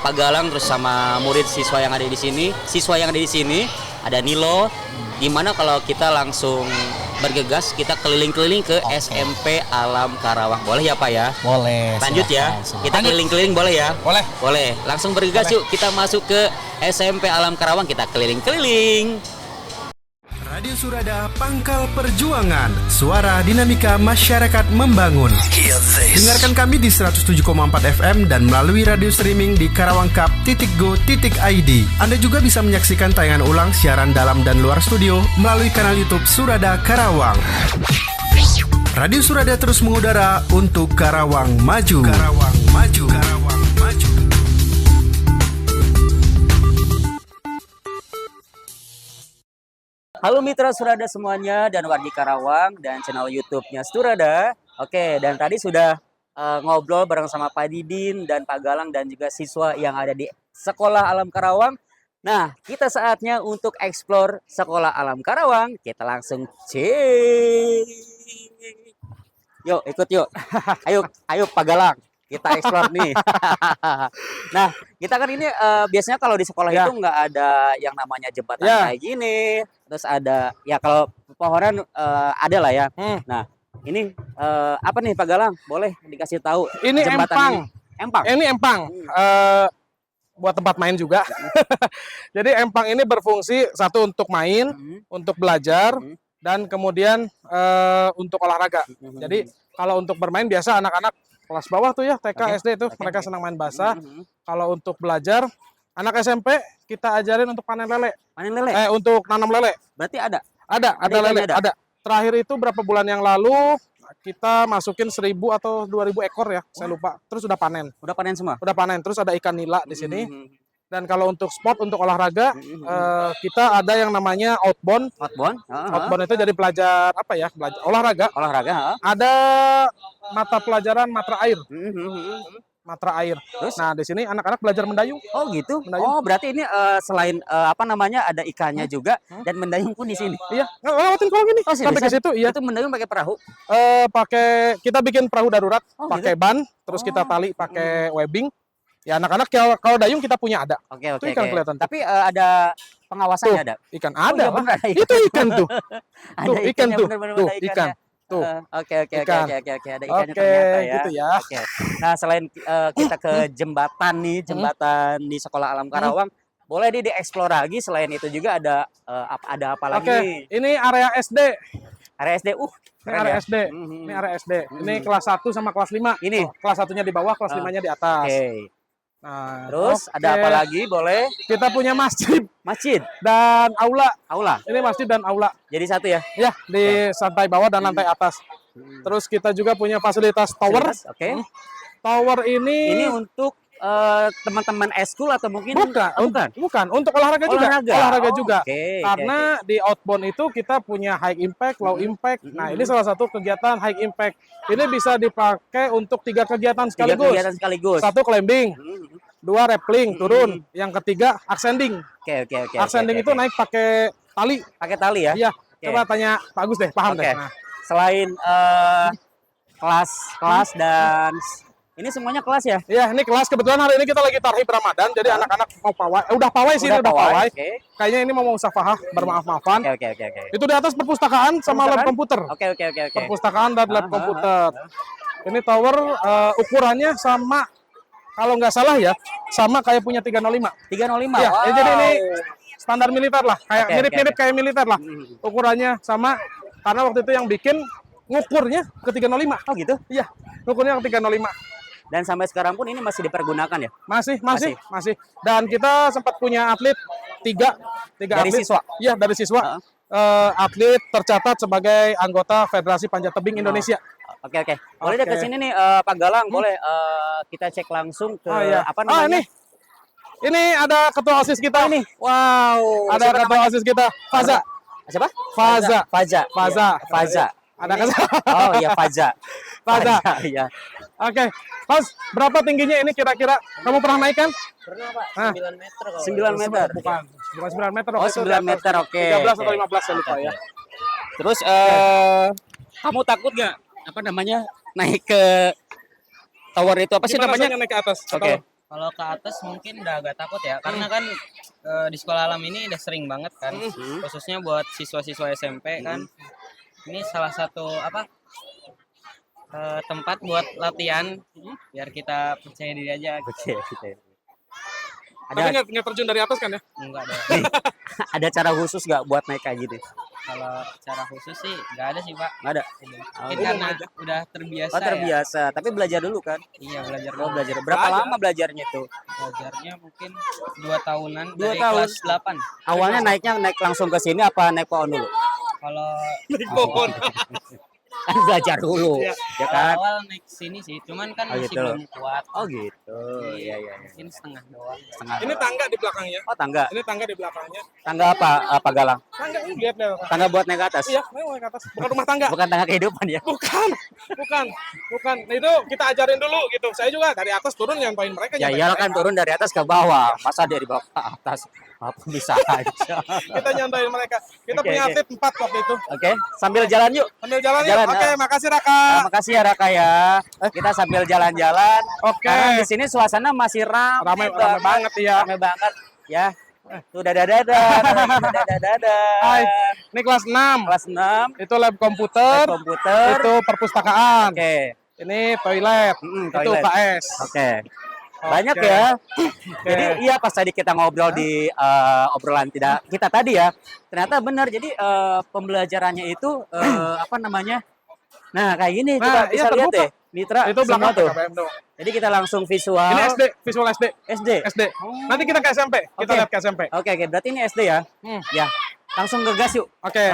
Pak Galang, terus sama murid siswa yang ada di sini, ada Nilo. Gimana kalau kita langsung bergegas, kita keliling-keliling ke SMP Alam Karawang, boleh ya Pak ya? Boleh. Lanjut ya, kita keliling-keliling boleh ya? Boleh. Langsung bergegas yuk, kita masuk ke SMP Alam Karawang, kita keliling-keliling. Radio Surada Pangkal Perjuangan, suara dinamika masyarakat membangun. Dengarkan kami di 107,4 FM dan melalui radio streaming di karawangkap.go.id. Anda juga bisa menyaksikan tayangan ulang siaran dalam dan luar studio melalui kanal YouTube Surada Karawang. Radio Surada terus mengudara untuk Karawang maju. Karawang maju. Karawang maju. Halo mitra Surada semuanya dan wargi Karawang dan channel YouTube-nya Surada. Oke, dan tadi sudah ngobrol bareng sama Pak Didin dan Pak Galang dan juga siswa yang ada di Sekolah Alam Karawang. Nah, kita saatnya untuk explore Sekolah Alam Karawang. Kita langsung cek. Yuk, ikut yuk. Ayo Pak Galang. kita explore nih. Nah, kita kan ini biasanya kalau di sekolah itu nggak ada yang namanya jembatan kayak gini. Terus ada ya kalau pepohonan ada lah ya. Nah, ini apa nih Pak Galang? Boleh dikasih tahu Ini jembatan empang. Empang. Ini empang. Buat tempat main juga. Jadi empang ini berfungsi satu untuk main, untuk belajar, dan kemudian untuk olahraga. Jadi kalau untuk bermain biasa anak-anak kelas bawah tuh ya, TK, SD itu mereka senang main basah. Kalau untuk belajar, anak SMP kita ajarin untuk panen lele. Panen lele? Untuk nanam lele. Berarti ada? Ada lele, ada. Terakhir itu berapa bulan yang lalu kita masukin 1.000 atau 2.000 ekor ya, saya lupa. Terus udah panen. Udah panen semua? Udah panen. Terus ada ikan nila di sini. Dan kalau untuk sport, untuk olahraga, kita ada yang namanya outbound. Outbound? Outbound itu jadi belajar apa ya? Belajar olahraga. Olahraga. Ada mata pelajaran matra air. Matra air. Terus? Nah, di sini anak-anak belajar mendayung. Oh gitu. Mendayung. Oh berarti ini selain apa namanya ada ikannya juga dan mendayung pun di sini. Iya, lewatin kolong ini. Oh, sampai ke situ, iya. Itu mendayung pakai perahu? Pakai kita bikin perahu darurat, pakai gitu? ban, terus kita tali pakai webbing. Ya anak-anak kalau dayung kita punya ada. Oke. Itu ikan kelihatan. Tapi ada pengawasannya Tuh, ada. Ikan Oh, ada iya, lah. benar, ada ikan. Itu ikan tuh. Ada Tuh, ikan ikannya, tuh. benar-benar Tuh, ada ikannya. ikan. Tuh. Oke. Ada Ikan. ikannya Oke, ternyata ya. gitu ya. Oke. Nah selain kita ke jembatan nih, jembatan di Sekolah Alam Karawang, boleh dieksplor lagi. Selain itu juga ada apa lagi? Oke, ini area SD. Area SD. Ini keren area ya. SD. Ini area SD. Ini kelas 1 sama kelas 5. Ini? Kelas 1-nya di bawah, kelas 5-nya di atas. Oke. Nah, Terus ada apa lagi? Boleh? Kita punya masjid Masjid, dan aula. aula. Ini masjid dan aula. Jadi satu ya? Ya, di lantai bawah dan lantai atas. Terus kita juga punya fasilitas tower. Oke. Tower ini Ini untuk teman-teman eskul atau mungkin bukan untuk olahraga juga. Juga. Oke, Karena di outbound itu kita punya high impact, low impact. Nah, ini salah satu kegiatan high impact. Ini bisa dipakai untuk 3 kegiatan sekaligus. 1 climbing, 2 rappelling turun, yang ketiga ascending. Oke. Ascending itu naik pakai tali. Pakai tali ya? Iya. Coba tanya Pak Agus deh, paham deh. Nah, Selain kelas dan ini semuanya kelas ya? iya, ini kelas. Kebetulan hari ini kita lagi tarhib Ramadan, jadi anak-anak mau pawai. Udah pawai sih, udah pawai. Kayaknya ini mau musafahah, bermaaf-maafan. Oke. Itu di atas perpustakaan sama lab komputer. Oke. Perpustakaan dan lab komputer. Ini tower ukurannya sama, kalau nggak salah ya, sama kayak punya 305. 305. Ya, jadi ini standar militer lah, kayak mirip-mirip kayak militer lah. Ukurannya sama, karena waktu itu yang bikin ngukurnya ke 305. Oh gitu? Iya, ngukurnya ke 305. Dan sampai sekarang pun ini masih dipergunakan ya? Masih. Dan kita sempat punya atlet tiga dari atlet. Siswa? Iya, dari siswa. Atlet tercatat sebagai anggota Federasi Panjat Tebing Indonesia. Oke. Boleh deh ke sini nih Pak Galang, boleh kita cek langsung ke apa namanya? Ini ada ketua OSIS kita nih. Wow, ada ketua OSIS kita, Faza. Siapa? Faza. Ada kan? Oh iya, Faza. Iya. Oke, Mas, berapa tingginya ini kira-kira? Kamu pernah naik kan? Pernah Pak, 9 meter kalau. 9 meter. Bukan 9 meter. Oh, 9 meter, oke. 13 atau 15 saya lupa ya. Terus kamu takut nggak apa namanya naik ke tower itu, apa sih namanya? Naik ke atas? Oke. Kalau ke atas mungkin udah agak takut ya, karena kan di sekolah alam ini udah sering banget kan, khususnya buat siswa-siswa SMP kan. Ini salah satu tempat buat latihan, biar kita percaya diri aja. Oke. Tapi nggak terjun dari atas kan ya? Enggak ada. Ada cara khusus nggak buat naik kayak gitu? Kalau cara khusus sih nggak ada sih Pak. Nggak ada. Mungkin karena udah terbiasa. Oh, terbiasa. Tapi belajar dulu kan? Iya, belajar Oh, dulu. belajar. Berapa lama belajarnya tuh? Belajarnya mungkin 2 tahunan 2 dari tahun. kelas 8. Awalnya naik langsung ke sini apa naik pohon dulu? Kalau Naik pohon. Kan belajar dulu, ya kan? awal naik sini sih, cuman kan Oh, masih gitu. belum kuat. Oh gitu. Iya. Mungkin setengah doang. Setengah. Ini tangga di belakangnya. Oh, tangga. Ini tangga di belakangnya. Tangga apa Galang? Tangga ini lihat deh. Tangga buat naik ke atas? Iya, naik ke atas. Bukan rumah tangga. Bukan tangga kehidupan ya? Bukan. Nah, itu kita ajarin dulu gitu. Saya juga dari atas turun nyampein mereka. Ya iyalah kan turun dari atas ke bawah. Masa dari bawah ke atas? Apa bisa aja. Kita nyandain mereka. Kita Oke, punya oke. atlet 4 waktu itu. Oke, sambil jalan yuk. Sambil jalan ya. Jalan jalan-jalan. Oke, makasih Raka. Makasih ya Raka ya. Kita sambil jalan-jalan. Oke. Karena di sini suasana masih ramai banget ya. Ramai banget ya. Tuh dadah. Hai, ini kelas 6. Kelas 6. Itu lab komputer. Komputer. Itu perpustakaan. Oke. Ini toilet. Itu Toilet. KS. Oke. Banyak ya. Jadi iya pas tadi kita ngobrol di obrolan kita tadi ya, ternyata benar. Jadi pembelajarannya itu apa namanya? Nah kayak gini coba bisa lihat deh, Mitra. Itu belakang tuh. PKBM tuh. Jadi kita langsung visual. Ini SD, visual SD. SD. Nanti kita ke SMP. Kita Oke. lihat ke SMP. Oke, berarti ini SD ya. Ya, langsung ngegas yuk. Oke.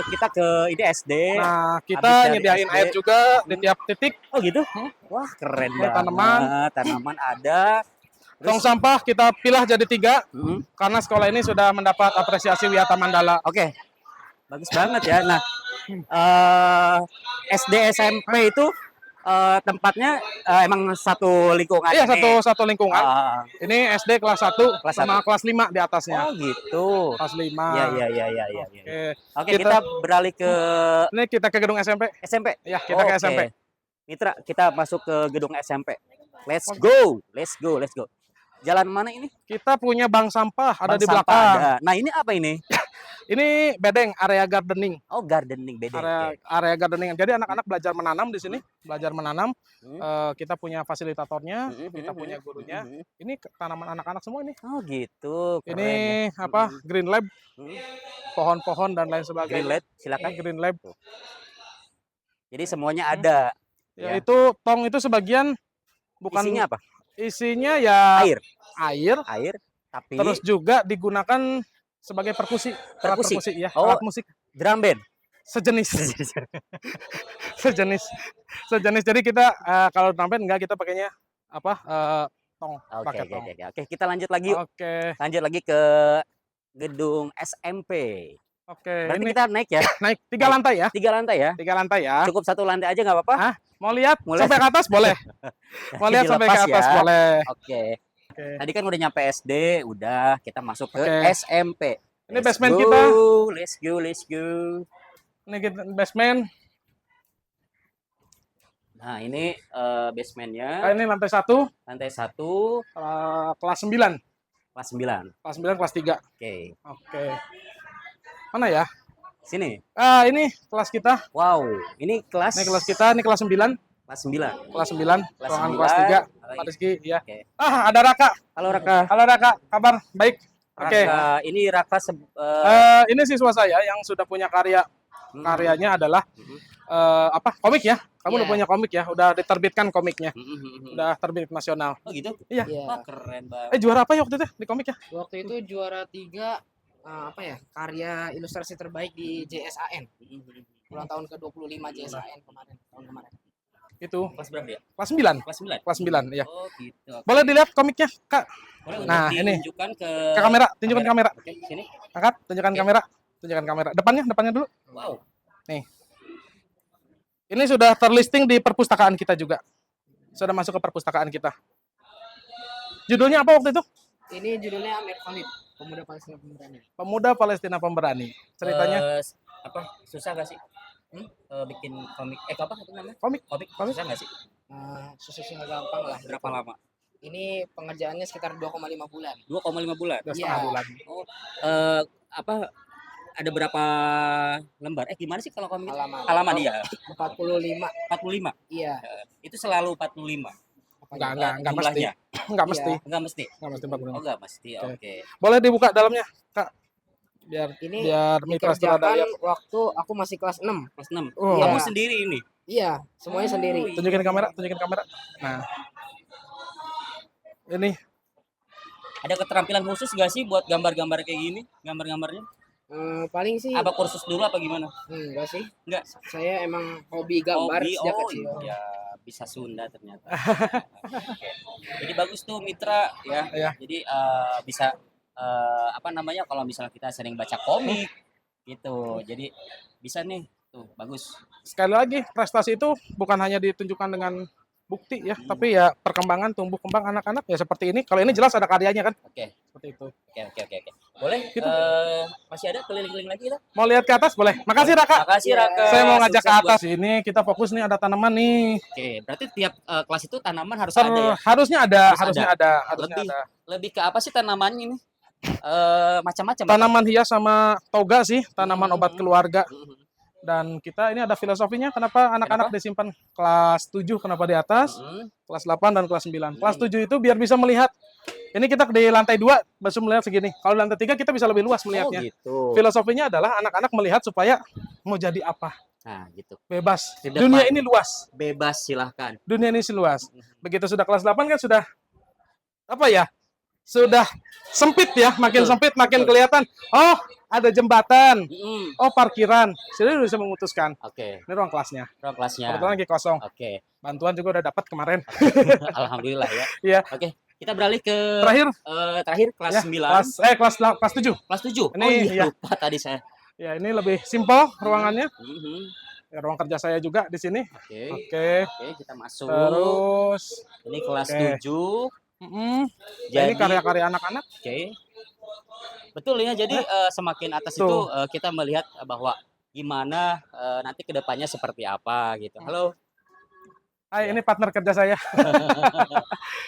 Kita ke ini SD. Nah, Habis kita dari nyediain SD. air juga di tiap titik. Oh gitu? Wah keren Ini banget. Tanaman ada. Tong sampah kita pilah jadi 3 Hmm. karena sekolah ini sudah mendapat apresiasi Wiyata Mandala. Oke, bagus banget ya. Nah, SD SMP itu tempatnya emang satu lingkungan. Iya, ini. satu lingkungan. Ah, Ini SD kelas 1 Kelas sama 1. kelas 5 di atasnya. oh gitu. Kelas 5. Ya. Oke. Oke, kita beralih ke Ini kita ke gedung SMP. SMP. Ya, kita ke Oke. SMP. Mitra, kita masuk ke gedung SMP. Let's go. Jalan mana ini? Kita punya bank sampah ada Bank di sampah belakang. ada. Nah, ini apa ini? Ini bedeng, area gardening. Oh, gardening beda. Area gardening. Jadi anak-anak belajar menanam di sini, belajar menanam. Hmm. Kita punya fasilitatornya, kita Hmm. punya gurunya. Ini tanaman anak-anak semua ini. Oh, gitu. Keren Ini ya. apa? Green Lab, Hmm. pohon-pohon dan lain Green sebagainya. light, silakan. Ini Green Lab. Jadi semuanya ada. Ya, Ya. itu tong itu sebagian bukan Isinya apa? isinya ya Air, air. tapi Terus juga digunakan sebagai perkusi, alat Perkusi? perkusi ya, Oh. alat musik drum band. sejenis. sejenis. Jadi kita kalau trumpet enggak, kita pakainya apa? Tong, pakai tong. Oke, kita lanjut lagi yuk. Oke. Lanjut lagi ke gedung SMP. Oke, Berarti ini kita naik ya. naik 3 lantai ya. 3 lantai ya. 3 lantai ya. Cukup 1 lantai aja nggak apa-apa? Hah? Mau lihat Mulai. sampai ke atas boleh. Mau lihat sampai ke Dilepas atas ya. boleh. Oke. Oke. Tadi kan udah nyampe SD, udah kita masuk ke Oke. SMP. Ini Let's basement go, kita. Let's go. Ini kita basement. Nah, ini basementnya. Ini lantai 1, Lantai 1, kelas 9. kelas 9. Kelas 9, kelas 3. Oke. Oke. Mana ya? Sini. Ini kelas kita. Wow, ini kelas. Ini kelas kita, ini kelas 9. Kelas 9. Kelas 9, Kelas ruangan 9. kelas 3. Oke. Pak Rizky, ya. Oke. Ada Raka. Halo Raka. Halo Raka, kabar? Baik. Oke. Raka, ini Raka Ini siswa saya yang sudah punya karya. Karyanya adalah komik ya. Kamu udah Iya. punya komik ya? Udah diterbitkan komiknya. Udah. Udah terbit nasional. Oh gitu? Iya. Wah, keren banget. Juara apa ya waktu itu di komik ya? Waktu itu juara 3 karya ilustrasi terbaik di JSAN. Ulang tahun ke-25 JSAN tahun kemarin. Itu Kelas berapa ya? kelas 9. Kelas 9. Kelas 9, ya. Oh, gitu. Oke. Boleh dilihat komiknya, Kak? Boleh Nah, untuk ini. ditunjukkan ke Ke kamera, tunjukkan kamera. Oke, sini. Angkat, tunjukkan Oke. kamera. Tunjukkan kamera. Depannya dulu. Wow. Ini sudah terlisting di perpustakaan kita juga. Sudah masuk ke perpustakaan kita. Judulnya apa waktu itu? Ini judulnya Amir Khalid, Pemuda Palestina Pemberani. Pemuda Palestina Pemberani. Ceritanya Apa? Susah gak sih? Bikin komik. Apa itu namanya? komik. Komik. Komik. Susah gak sih? Susah gampang lah. Berapa lama? Ini pengerjaannya sekitar 2,5 bulan. 2,5 bulan. Udah Iya. setengah bulan. Oh, ada berapa lembar? Gimana sih kalau komik? Halaman. Halaman iya. 45. 45. Iya. Itu selalu 45. Enggak mesti. Jumlahnya. Enggak mesti. Enggak mesti. Enggak mesti Oh, 45. enggak mesti. Oke. Oke. Boleh dibuka dalamnya, Kak. Ini Biar mitra saudara dikerjakan ya. waktu aku masih kelas 6. Kelas 6. Oh. Kamu Iya. sendiri ini. Iya, semuanya sendiri. Tunjukin kamera. Nah. Ini Ada keterampilan khusus gak sih buat gambar-gambar kayak gini? Gambar-gambarnya? Paling sih Apa kursus dulu apa gimana? enggak sih. Enggak. Saya emang hobi gambar Hobi. sejak Oh, kecil. iya. Bisa Sunda ternyata. Oke. Jadi bagus tuh Mitra ya. Iya. Jadi bisa kalau misalnya kita sering baca komik gitu. Jadi bisa nih tuh bagus. sekali lagi prestasi itu bukan hanya ditunjukkan dengan bukti ya, tapi ya perkembangan tumbuh kembang anak-anak ya seperti ini. Kalau ini jelas ada karyanya kan? Oke. Seperti itu. Oke. Boleh? Gitu. Masih ada keliling-keliling lagi kita? Mau lihat ke atas boleh? Makasih Raka. Makasih Raka. Saya mau ngajak ke Sukses atas. Ini kita fokus nih, ada tanaman nih. Oke, berarti tiap kelas itu tanaman harus ada ya? Harusnya ada, Harus harusnya ada. ada, harusnya Lebih ada. lebih ke apa sih tanamannya ini? Macam-macam. Tanaman hias sama toga sih, tanaman obat keluarga. Mhm. Dan kita ini ada filosofinya, kenapa anak-anak disimpan kelas 7, kenapa di atas, Mhm. kelas 8 dan kelas 9. Kelas 7 itu biar bisa melihat. Ini kita di lantai 2 baru melihat segini. Kalau di lantai 3 kita bisa lebih luas Oh melihatnya. gitu. Filosofinya adalah anak-anak melihat supaya mau jadi apa. Nah gitu. Bebas. Di depan. Dunia ini luas. Bebas silahkan. Dunia ini luas. Begitu sudah kelas 8 kan sudah apa ya? Sudah sempit ya, makin Betul, sempit makin betul. kelihatan. Oh, ada jembatan. Mhm. Oh, parkiran. Sudah bisa memutuskan. Oke, Ini ruang kelasnya. ruang kelasnya. Kebetulan lagi kosong. Oke. Bantuan juga udah dapat kemarin. Alhamdulillah ya. Iya. Oke, kita beralih ke Terakhir kelas ya, 9. kelas 7. Kelas 7. Ini, Oh iya, ya. lupa tadi saya. Ya, ini lebih simpel ruangannya. Mhm. Ya, ruang kerja saya juga di sini. Oke. Oke. Oke, kita masuk. Terus Ini kelas Oke. 7. mm, Jadi ini karya-karya anak-anak. Oke. Betul ya. Jadi semakin atas Tuh. itu kita melihat bahwa gimana nanti kedepannya seperti apa gitu. Halo. Hai, Ya. ini partner kerja saya.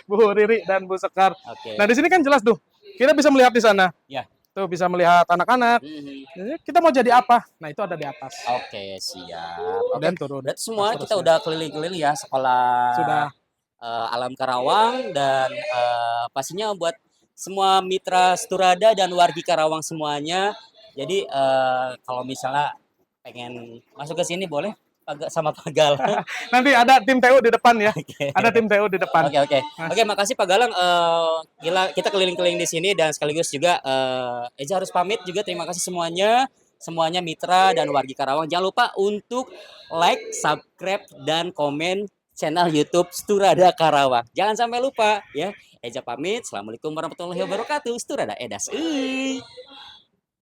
Bu Riri dan Bu Sekar. Oke. Nah, di sini kan jelas tuh. Kita bisa melihat di sana. Ya. Tuh bisa melihat anak-anak. Mhm. Jadi kita mau jadi apa? Nah, itu ada di atas. Oke, siap. Oke. Dan turun. Berarti semua Terus kita ya. udah keliling-keliling ya sekolah Sudah. Alam Karawang dan pastinya buat semua mitra Sturada dan wargi Karawang semuanya. Jadi kalau misalnya pengen masuk ke sini boleh sama Pak Gal. Nanti ada tim TU di depan ya. Oke. Ada tim TU di depan. Oke, oke. Oke, makasih Pak Galang. Gila, kita keliling-keliling di sini dan sekaligus juga Eza harus pamit juga. Terima kasih semuanya. Semuanya mitra dan wargi Karawang. Jangan lupa untuk like, subscribe, dan komen channel YouTube Sturada Karawang. Jangan sampai lupa ya. Eza pamit. Assalamualaikum warahmatullahi wabarakatuh. Sturada Edas.